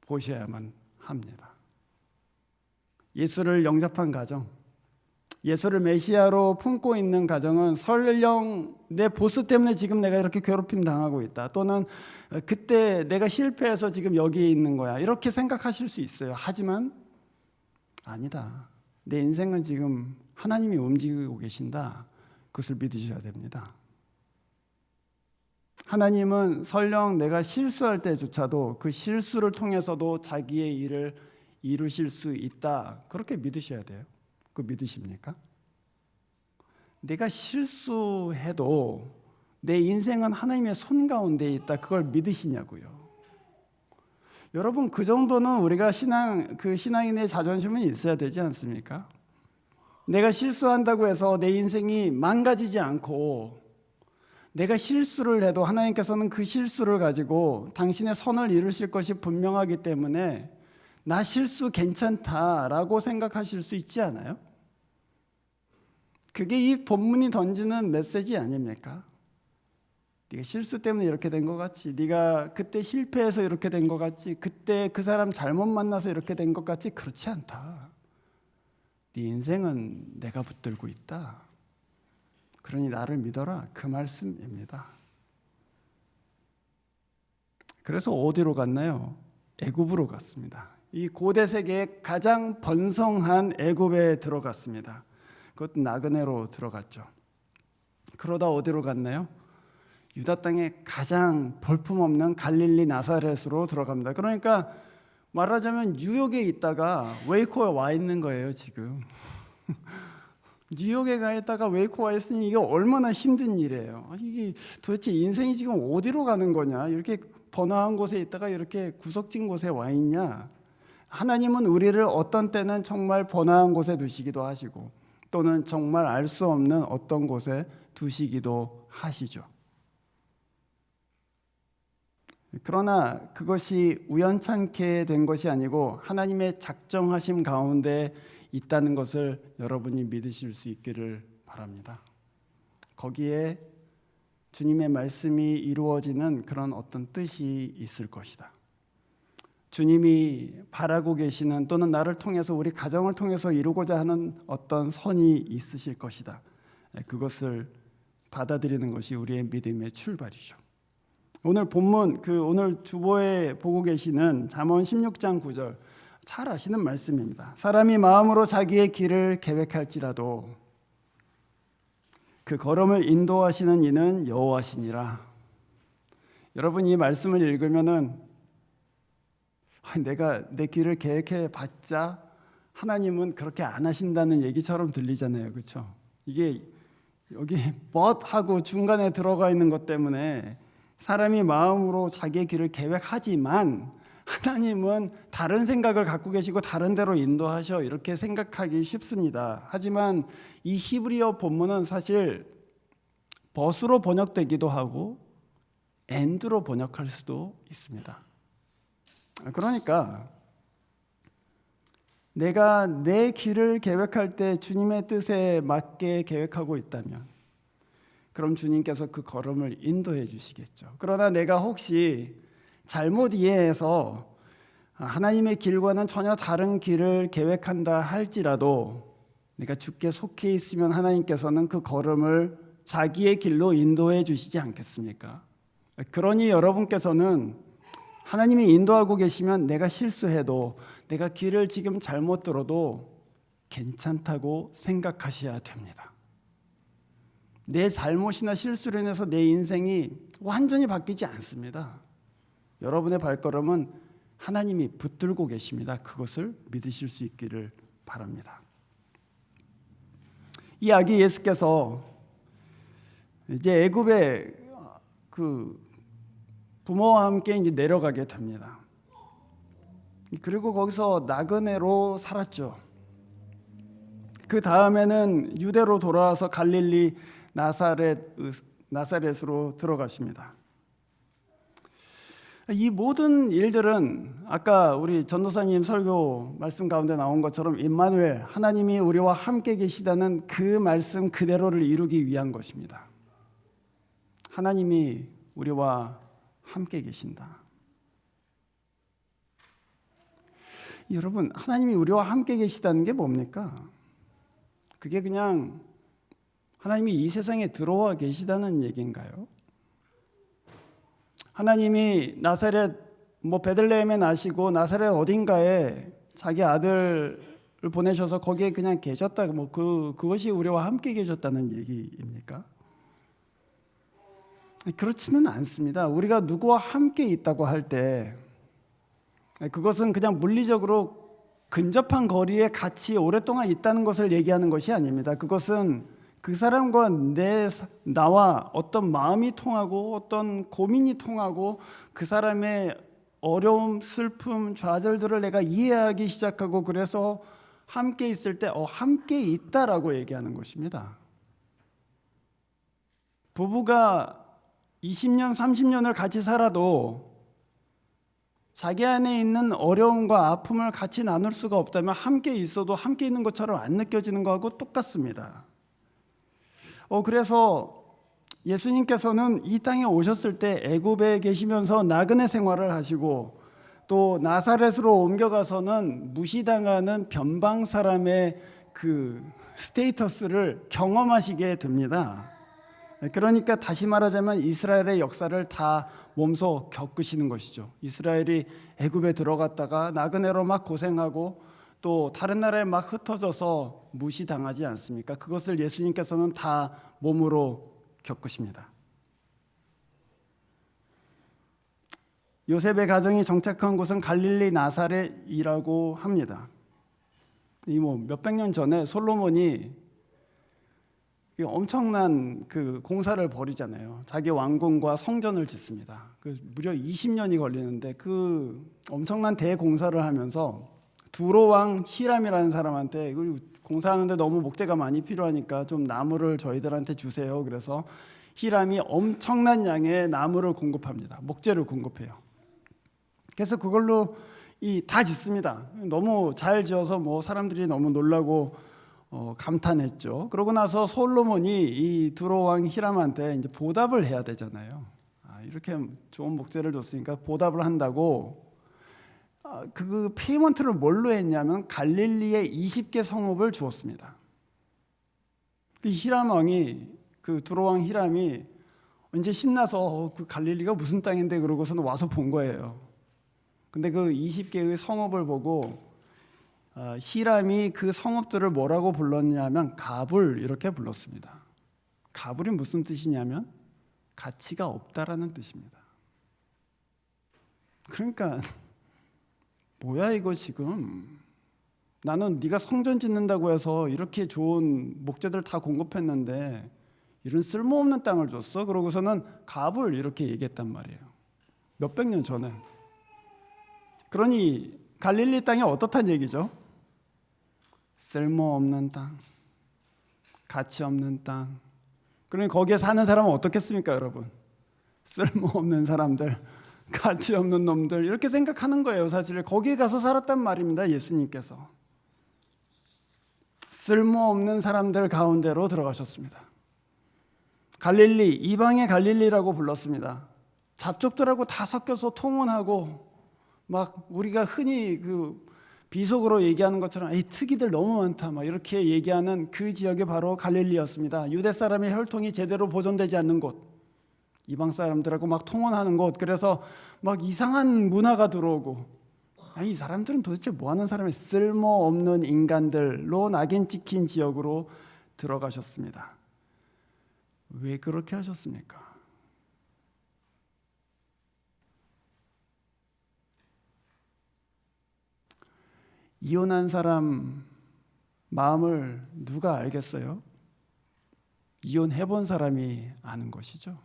보셔야만 합니다. 예수를 영접한 가정, 예수를 메시아로 품고 있는 가정은 설령 내 보스 때문에 지금 내가 이렇게 괴롭힘 당하고 있다. 또는 그때 내가 실패해서 지금 여기에 있는 거야. 이렇게 생각하실 수 있어요. 하지만 아니다. 내 인생은 지금 하나님이 움직이고 계신다. 그것을 믿으셔야 됩니다. 하나님은 설령 내가 실수할 때조차도 그 실수를 통해서도 자기의 일을 이루실 수 있다. 그렇게 믿으셔야 돼요. 그거 믿으십니까? 내가 실수해도 내 인생은 하나님의 손 가운데 있다. 그걸 믿으시냐고요. 여러분 그 정도는 우리가 신앙인의 자존심은 있어야 되지 않습니까? 내가 실수한다고 해서 내 인생이 망가지지 않고 내가 실수를 해도 하나님께서는 그 실수를 가지고 당신의 선을 이루실 것이 분명하기 때문에 나 실수 괜찮다라고 생각하실 수 있지 않아요? 그게 이 본문이 던지는 메시지 아닙니까? 네가 실수 때문에 이렇게 된 것 같지, 네가 그때 실패해서 이렇게 된 것 같지, 그때 그 사람 잘못 만나서 이렇게 된 것 같지, 그렇지 않다. 네 인생은 내가 붙들고 있다. 그러니 나를 믿어라, 그 말씀입니다. 그래서 어디로 갔나요? 애굽으로 갔습니다. 이 고대 세계의 가장 번성한 애굽에 들어갔습니다. 그것도 나그네로 들어갔죠. 그러다 어디로 갔나요? 유다 땅의 가장 볼품없는 갈릴리 나사렛으로 들어갑니다. 그러니까 말하자면 뉴욕에 있다가 웨이코에 와 있는 거예요, 지금. 뉴욕에 가 있다가 웨이코 와 있으니 이게 얼마나 힘든 일이에요. 이게 도대체 인생이 지금 어디로 가는 거냐? 이렇게 번화한 곳에 있다가 이렇게 구석진 곳에 와 있냐? 하나님은 우리를 어떤 때는 정말 번화한 곳에 두시기도 하시고 또는 정말 알 수 없는 어떤 곳에 두시기도 하시죠. 그러나 그것이 우연찮게 된 것이 아니고 하나님의 작정하심 가운데 있다는 것을 여러분이 믿으실 수 있기를 바랍니다. 거기에 주님의 말씀이 이루어지는 그런 어떤 뜻이 있을 것이다. 주님이 바라고 계시는 또는 나를 통해서 우리 가정을 통해서 이루고자 하는 어떤 선이 있으실 것이다. 그것을 받아들이는 것이 우리의 믿음의 출발이죠. 오늘 본문 오늘 주보에 보고 계시는 잠언 16장 9절 잘 아시는 말씀입니다. 사람이 마음으로 자기의 길을 계획할지라도 그 걸음을 인도하시는 이는 여호와시니라. 여러분 이 말씀을 읽으면은 내가 내 길을 계획해 봤자 하나님은 그렇게 안 하신다는 얘기처럼 들리잖아요, 그렇죠? 이게 여기 but 하고 중간에 들어가 있는 것 때문에 사람이 마음으로 자기의 길을 계획하지만 하나님은 다른 생각을 갖고 계시고 다른 데로 인도하셔 이렇게 생각하기 쉽습니다. 하지만 이 히브리어 본문은 사실 but으로 번역되기도 하고 and로 번역할 수도 있습니다. 그러니까 내가 내 길을 계획할 때 주님의 뜻에 맞게 계획하고 있다면 그럼 주님께서 그 걸음을 인도해 주시겠죠. 그러나 내가 혹시 잘못 이해해서 하나님의 길과는 전혀 다른 길을 계획한다 할지라도 내가 주께 속해 있으면 하나님께서는 그 걸음을 자기의 길로 인도해 주시지 않겠습니까? 그러니 여러분께서는 하나님이 인도하고 계시면 내가 실수해도 내가 길을 지금 잘못 들어도 괜찮다고 생각하셔야 됩니다. 내 잘못이나 실수로 인해서 내 인생이 완전히 바뀌지 않습니다. 여러분의 발걸음은 하나님이 붙들고 계십니다. 그것을 믿으실 수 있기를 바랍니다. 이 아기 예수께서 이제 애굽에 부모와 함께 이제 내려가게 됩니다. 그리고 거기서 나그네로 살았죠. 그 다음에는 유대로 돌아와서 갈릴리 나사렛으로 들어가십니다. 이 모든 일들은 아까 우리 전도사님 설교 말씀 가운데 나온 것처럼 임마누엘 하나님이 우리와 함께 계시다는 그 말씀 그대로를 이루기 위한 것입니다. 하나님이 우리와 함께 계신다. 여러분, 하나님이 우리와 함께 계시다는 게 뭡니까? 그게 그냥 하나님이 이 세상에 들어와 계시다는 얘기인가요? 하나님이 나사렛 베들레헴에 나시고 나사렛 어딘가에 자기 아들을 보내셔서 거기에 그냥 계셨다. 그것이 우리와 함께 계셨다는 얘기입니까? 그렇지는 않습니다. 우리가 누구와 함께 있다고 할 때 그것은 그냥 물리적으로 근접한 거리에 같이 오랫동안 있다는 것을 얘기하는 것이 아닙니다. 그것은 그 사람과 나와 어떤 마음이 통하고 어떤 고민이 통하고 그 사람의 어려움, 슬픔, 좌절들을 내가 이해하기 시작하고 그래서 함께 있을 때 함께 있다라고 얘기하는 것입니다. 부부가 20년, 30년을 같이 살아도 자기 안에 있는 어려움과 아픔을 같이 나눌 수가 없다면 함께 있어도 함께 있는 것처럼 안 느껴지는 거하고 똑같습니다. 그래서 예수님께서는 이 땅에 오셨을 때 애굽에 계시면서 나그네 생활을 하시고 또 나사렛으로 옮겨가서는 무시당하는 변방 사람의 그 스테이터스를 경험하시게 됩니다. 그러니까 다시 말하자면 이스라엘의 역사를 다 몸소 겪으시는 것이죠. 이스라엘이 애굽에 들어갔다가 나그네로 막 고생하고 또 다른 나라에 막 흩어져서 무시당하지 않습니까? 그것을 예수님께서는 다 몸으로 겪으십니다. 요셉의 가정이 정착한 곳은 갈릴리 나사렛이라고 합니다. 이 몇백 년 전에 솔로몬이 엄청난 그 공사를 벌이잖아요. 자기 왕궁과 성전을 짓습니다. 무려 20년이 걸리는데 그 엄청난 대공사를 하면서 두로 왕 히람이라는 사람한테 공사하는데 너무 목재가 많이 필요하니까 좀 나무를 저희들한테 주세요. 그래서 히람이 엄청난 양의 나무를 공급합니다. 목재를 공급해요. 그래서 그걸로 다 짓습니다. 너무 잘 지어서 사람들이 너무 놀라고 감탄했죠. 그러고 나서 솔로몬이 이 두로 왕 히람한테 이제 보답을 해야 되잖아요. 이렇게 좋은 목재를 줬으니까 보답을 한다고 그 페이먼트를 뭘로 했냐면 갈릴리에 20개 성읍을 주었습니다. 그 히람 왕이 그 두로 왕 히람이 이제 신나서 그 갈릴리가 무슨 땅인데 그러고서는 와서 본 거예요. 근데 그 20개의 성읍을 보고 히람이 그 성읍들을 뭐라고 불렀냐면 가불 이렇게 불렀습니다. 가불이 무슨 뜻이냐면 가치가 없다라는 뜻입니다. 그러니까 뭐야 이거 지금 나는 네가 성전 짓는다고 해서 이렇게 좋은 목재들 다 공급했는데 이런 쓸모없는 땅을 줬어? 그러고서는 가불 이렇게 얘기했단 말이에요. 몇백 년 전에. 그러니 갈릴리 땅이 어떻단 얘기죠? 쓸모없는 땅, 가치 없는 땅. 그러니 거기에 사는 사람은 어떻겠습니까, 여러분? 쓸모없는 사람들, 가치 없는 놈들 이렇게 생각하는 거예요. 사실 거기에 가서 살았단 말입니다. 예수님께서 쓸모없는 사람들 가운데로 들어가셨습니다. 갈릴리, 이방의 갈릴리라고 불렀습니다. 잡족들하고 다 섞여서 통혼하고 막 우리가 흔히 그 비속어로 얘기하는 것처럼 이 특이들 너무 많다 막 이렇게 얘기하는 그 지역이 바로 갈릴리였습니다. 유대 사람의 혈통이 제대로 보존되지 않는 곳, 이방 사람들하고 막 통혼하는 곳. 그래서 막 이상한 문화가 들어오고 이 사람들은 도대체 뭐 하는 사람이 쓸모없는 인간들로 낙인 찍힌 지역으로 들어가셨습니다. 왜 그렇게 하셨습니까? 이혼한 사람 마음을 누가 알겠어요? 이혼해본 사람이 아는 것이죠.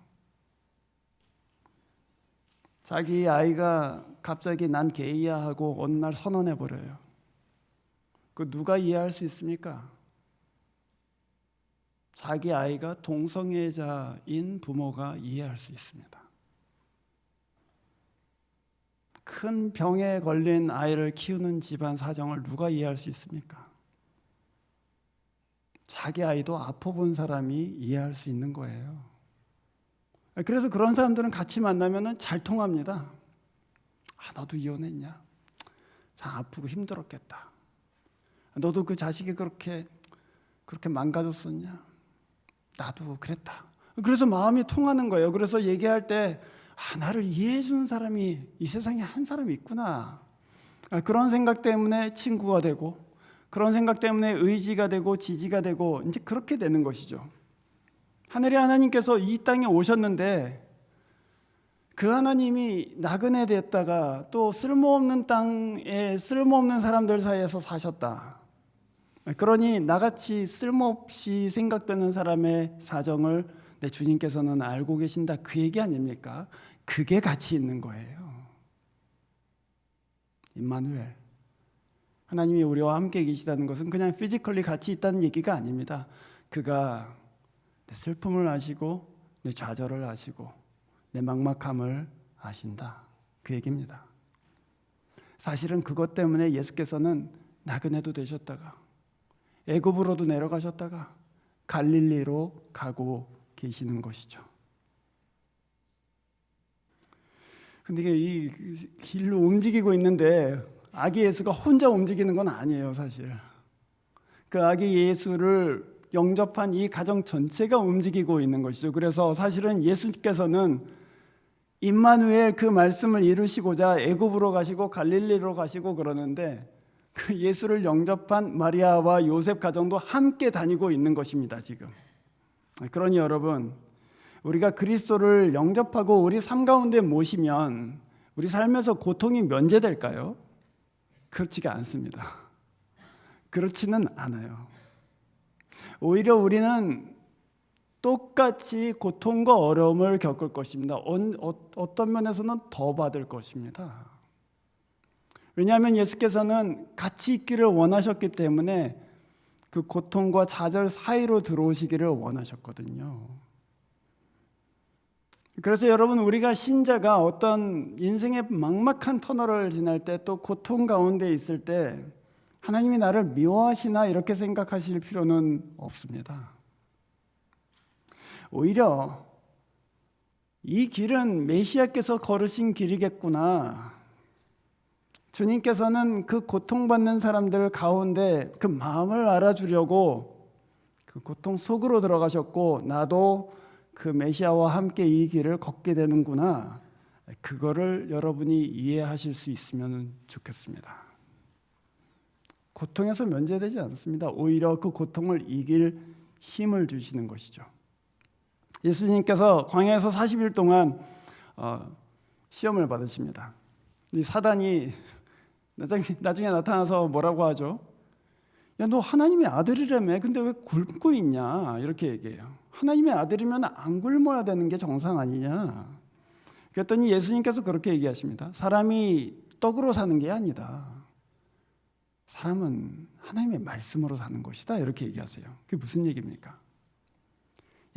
자기 아이가 갑자기 난 게이야 하고 어느 날 선언해버려요. 그 누가 이해할 수 있습니까? 자기 아이가 동성애자인 부모가 이해할 수 있습니다. 큰 병에 걸린 아이를 키우는 집안 사정을 누가 이해할 수 있습니까? 자기 아이도 아파본 사람이 이해할 수 있는 거예요. 그래서 그런 사람들은 같이 만나면 잘 통합니다. 너도 이혼했냐? 참 아프고 힘들었겠다. 너도 그 자식이 그렇게 망가졌었냐? 나도 그랬다. 그래서 마음이 통하는 거예요. 그래서 얘기할 때 나를 이해해 주는 사람이 이 세상에 한 사람이 있구나. 그런 생각 때문에 친구가 되고 그런 생각 때문에 의지가 되고 지지가 되고 이제 그렇게 되는 것이죠. 하늘의 하나님께서 이 땅에 오셨는데 그 하나님이 나그네 됐다가 또 쓸모없는 땅에 쓸모없는 사람들 사이에서 사셨다. 그러니 나같이 쓸모없이 생각되는 사람의 사정을 내 주님께서는 알고 계신다. 그 얘기 아닙니까? 그게 가치 있는 거예요. 임마누엘, 하나님이 우리와 함께 계시다는 것은 그냥 피지컬리 같이 있다는 얘기가 아닙니다. 그가 내 슬픔을 아시고 내 좌절을 아시고 내 막막함을 아신다. 그 얘기입니다. 사실은 그것 때문에 예수께서는 나그네도 되셨다가 애굽으로도 내려가셨다가 갈릴리로 가고 계시는 것이죠. 근데 이게 이 길로 움직이고 있는데 아기 예수가 혼자 움직이는 건 아니에요, 사실. 그 아기 예수를 영접한 이 가정 전체가 움직이고 있는 것이죠. 그래서 사실은 예수께서는 임마누엘 그 말씀을 이루시고자 애굽으로 가시고 갈릴리로 가시고 그러는데 그 예수를 영접한 마리아와 요셉 가정도 함께 다니고 있는 것입니다, 지금. 그러니 여러분, 우리가 그리스도를 영접하고 우리 삶 가운데 모시면 우리 삶에서 고통이 면제될까요? 그렇지가 않습니다. 그렇지는 않아요. 오히려 우리는 똑같이 고통과 어려움을 겪을 것입니다. 어떤 면에서는 더 받을 것입니다. 왜냐하면 예수께서는 같이 있기를 원하셨기 때문에 그 고통과 좌절 사이로 들어오시기를 원하셨거든요. 그래서 여러분, 우리가 신자가 어떤 인생의 막막한 터널을 지날 때 또 고통 가운데 있을 때 하나님이 나를 미워하시나 이렇게 생각하실 필요는 없습니다. 오히려 이 길은 메시아께서 걸으신 길이겠구나. 주님께서는 그 고통받는 사람들 가운데 그 마음을 알아주려고 그 고통 속으로 들어가셨고 나도 그 메시아와 함께 이 길을 걷게 되는구나. 그거를 여러분이 이해하실 수 있으면 좋겠습니다. 고통에서 면제되지 않습니다. 오히려 그 고통을 이길 힘을 주시는 것이죠. 예수님께서 광야에서 40일 동안 시험을 받으십니다. 이 사단이 나중에 나타나서 뭐라고 하죠? 야, 너 하나님의 아들이라며. 근데 왜 굶고 있냐? 이렇게 얘기해요. 하나님의 아들이면 안 굶어야 되는 게 정상 아니냐? 그랬더니 예수님께서 그렇게 얘기하십니다. 사람이 떡으로 사는 게 아니다. 사람은 하나님의 말씀으로 사는 것이다. 이렇게 얘기하세요. 그게 무슨 얘기입니까?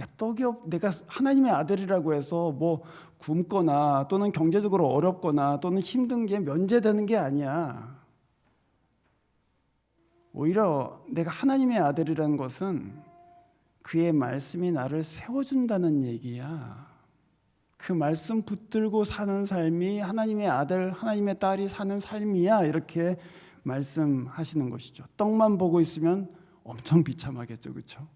야, 내가 하나님의 아들이라고 해서 뭐 굶거나 또는 경제적으로 어렵거나 또는 힘든 게 면제되는 게 아니야. 오히려 내가 하나님의 아들이라는 것은 그의 말씀이 나를 세워준다는 얘기야. 그 말씀 붙들고 사는 삶이 하나님의 아들, 하나님의 딸이 사는 삶이야. 이렇게 말씀하시는 것이죠. 떡만 보고 있으면 엄청 비참하겠죠, 그렇죠?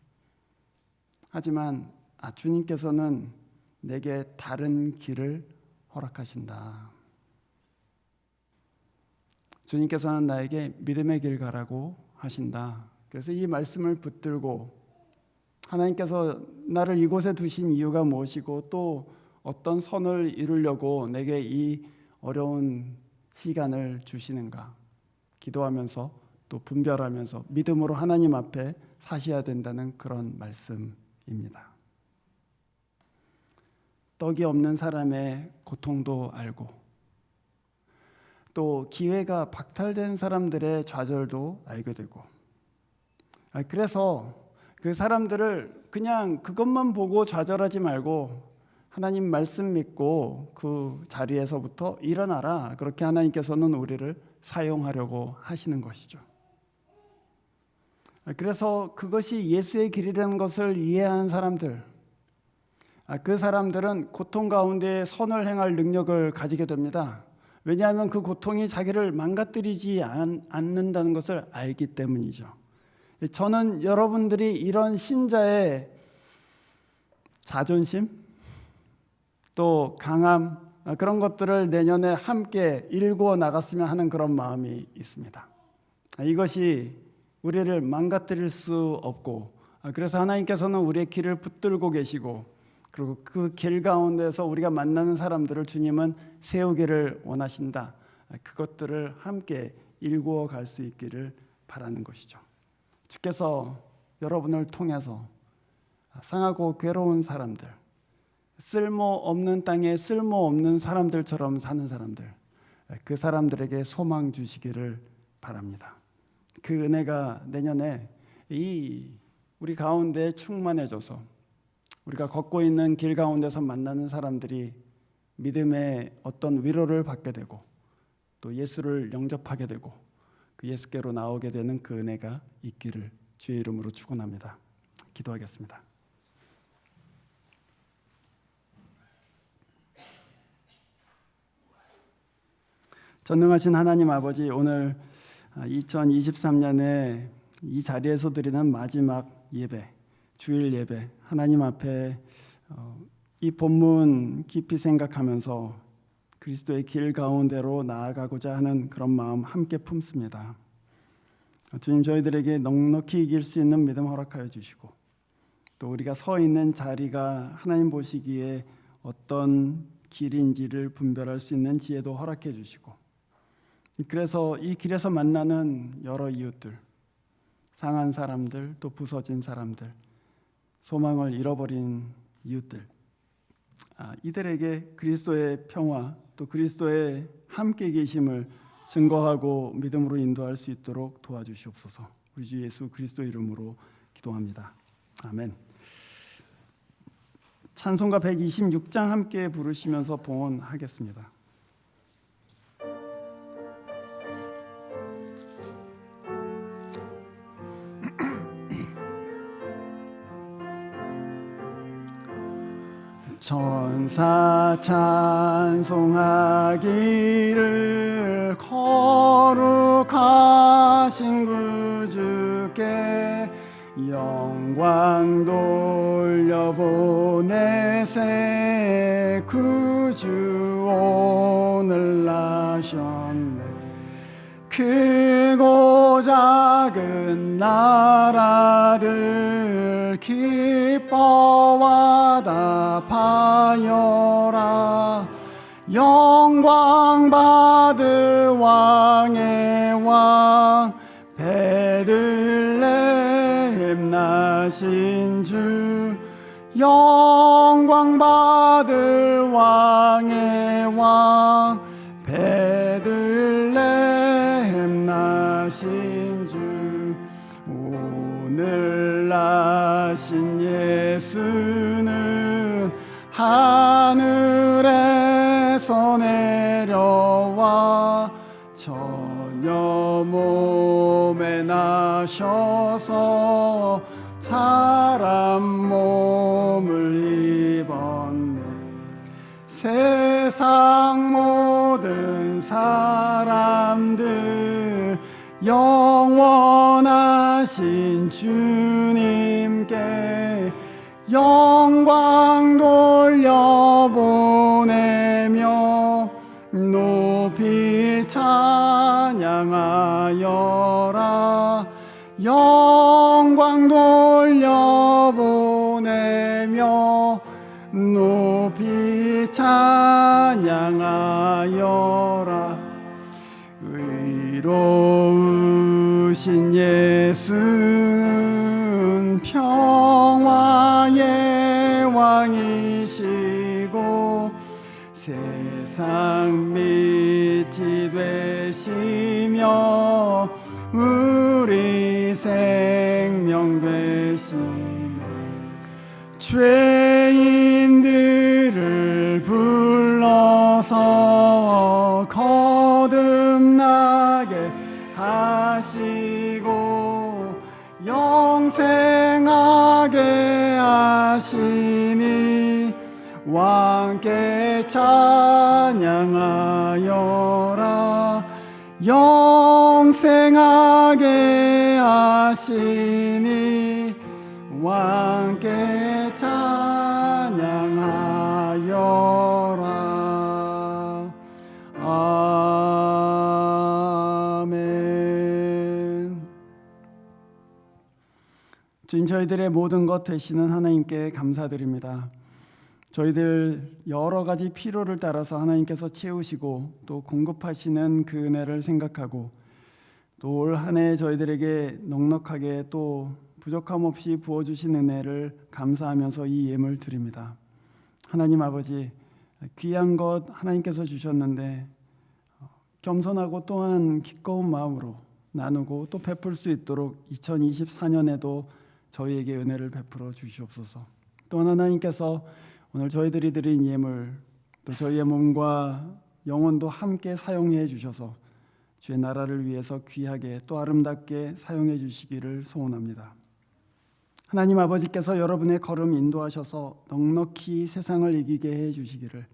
하지만 주님께서는 내게 다른 길을 허락하신다. 주님께서는 나에게 믿음의 길 가라고 하신다. 그래서 이 말씀을 붙들고 하나님께서 나를 이곳에 두신 이유가 무엇이고 또 어떤 선을 이루려고 내게 이 어려운 시간을 주시는가 기도하면서 또 분별하면서 믿음으로 하나님 앞에 사셔야 된다는 그런 말씀입니다. 떡이 없는 사람의 고통도 알고 또 기회가 박탈된 사람들의 좌절도 알게 되고 그래서 그 사람들을 그냥 그것만 보고 좌절하지 말고 하나님 말씀 믿고 그 자리에서부터 일어나라. 그렇게 하나님께서는 우리를 사용하려고 하시는 것이죠. 그래서 그것이 예수의 길이라는 것을 이해한 사람들, 그 사람들은 고통 가운데 선을 행할 능력을 가지게 됩니다. 왜냐하면 그 고통이 자기를 망가뜨리지 않는다는 것을 알기 때문이죠. 저는 여러분들이 이런 신자의 자존심 또 강함 그런 것들을 내년에 함께 일구어 나갔으면 하는 그런 마음이 있습니다. 이것이 우리를 망가뜨릴 수 없고 그래서 하나님께서는 우리의 길을 붙들고 계시고 그리고 그 길 가운데서 우리가 만나는 사람들을 주님은 세우기를 원하신다. 그것들을 함께 일구어 갈 수 있기를 바라는 것이죠. 주께서 여러분을 통해서 상하고 괴로운 사람들, 쓸모없는 땅에 쓸모없는 사람들처럼 사는 사람들, 그 사람들에게 소망 주시기를 바랍니다. 그 은혜가 내년에 우리 가운데 충만해져서 우리가 걷고 있는 길 가운데서 만나는 사람들이 믿음의 어떤 위로를 받게 되고 또 예수를 영접하게 되고 그 예수께로 나오게 되는 그 은혜가 있기를 주의 이름으로 축원합니다. 기도하겠습니다. 전능하신 하나님 아버지, 오늘 2023년에 이 자리에서 드리는 마지막 예배, 주일 예배, 하나님 앞에 이 본문 깊이 생각하면서 그리스도의 길 가운데로 나아가고자 하는 그런 마음 함께 품습니다. 주님, 저희들에게 넉넉히 이길 수 있는 믿음 허락하여 주시고 또 우리가 서 있는 자리가 하나님 보시기에 어떤 길인지를 분별할 수 있는 지혜도 허락해 주시고, 그래서 이 길에서 만나는 여러 이웃들, 상한 사람들, 또 부서진 사람들, 소망을 잃어버린 이웃들, 이들에게 그리스도의 평화 또 그리스도의 함께 계심을 증거하고 믿음으로 인도할 수 있도록 도와주시옵소서. 우리 주 예수 그리스도 이름으로 기도합니다. 아멘. 찬송가 126장 함께 부르시면서 봉헌하겠습니다. 천사 찬송하기를 거룩하신 구주께 영광 돌려보내세. 구주 오늘 나셨네. 크고 작은 나라들 기뻐와 답하여라. 영광 받을 왕의 왕 베들레헴 나신 주. 영광 받을 왕의 왕 베들레헴 나신 주. 오늘 나신 예수는 하늘에서 내려와 처녀 몸에 나셔서 사람 몸을 입었네. 세상 모든 사람들 영원하신 주님께 영광 돌려보내며 높이 찬양하여라. 영광 돌려보내며 높이 찬양하여라. 의로우신 예수는 평화의 왕이시고 세상 빛이 되시며 우리 생명 되시네. 죄인들을 불러서 거듭나게 하시고 영생하게 하시니 왕께 찬양하여라. 영생하게 하시니 왕께 찬양하여라. 아멘. 주님, 저희들의 모든 것 되시는 하나님께 감사드립니다. 저희들 여러 가지 필요를 따라서 하나님께서 채우시고 또 공급하시는 그 은혜를 생각하고 또 올 한 해 저희들에게 넉넉하게 또 부족함 없이 부어주신 은혜를 감사하면서 이 예물 드립니다. 하나님 아버지, 귀한 것 하나님께서 주셨는데 겸손하고 또한 기꺼운 마음으로 나누고 또 베풀 수 있도록 2024년에도 저희에게 은혜를 베풀어 주시옵소서. 또한 하나님께서 오늘 저희들이 드린 예물 또 저희의 몸과 영혼도 함께 사용해 주셔서 주의 나라를 위해서 귀하게 또 아름답게 사용해 주시기를 소원합니다. 하나님 아버지께서 여러분의 걸음 인도하셔서 넉넉히 세상을 이기게 해 주시기를,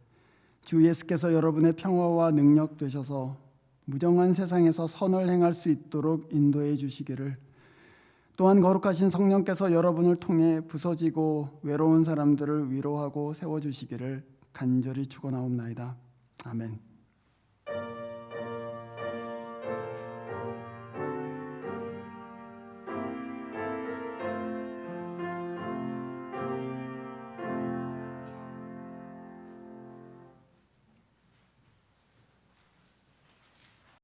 주 예수께서 여러분의 평화와 능력 되셔서 무정한 세상에서 선을 행할 수 있도록 인도해 주시기를, 또한 거룩하신 성령께서 여러분을 통해 부서지고 외로운 사람들을 위로하고 세워주시기를 간절히 축원하옵나이다. 아멘.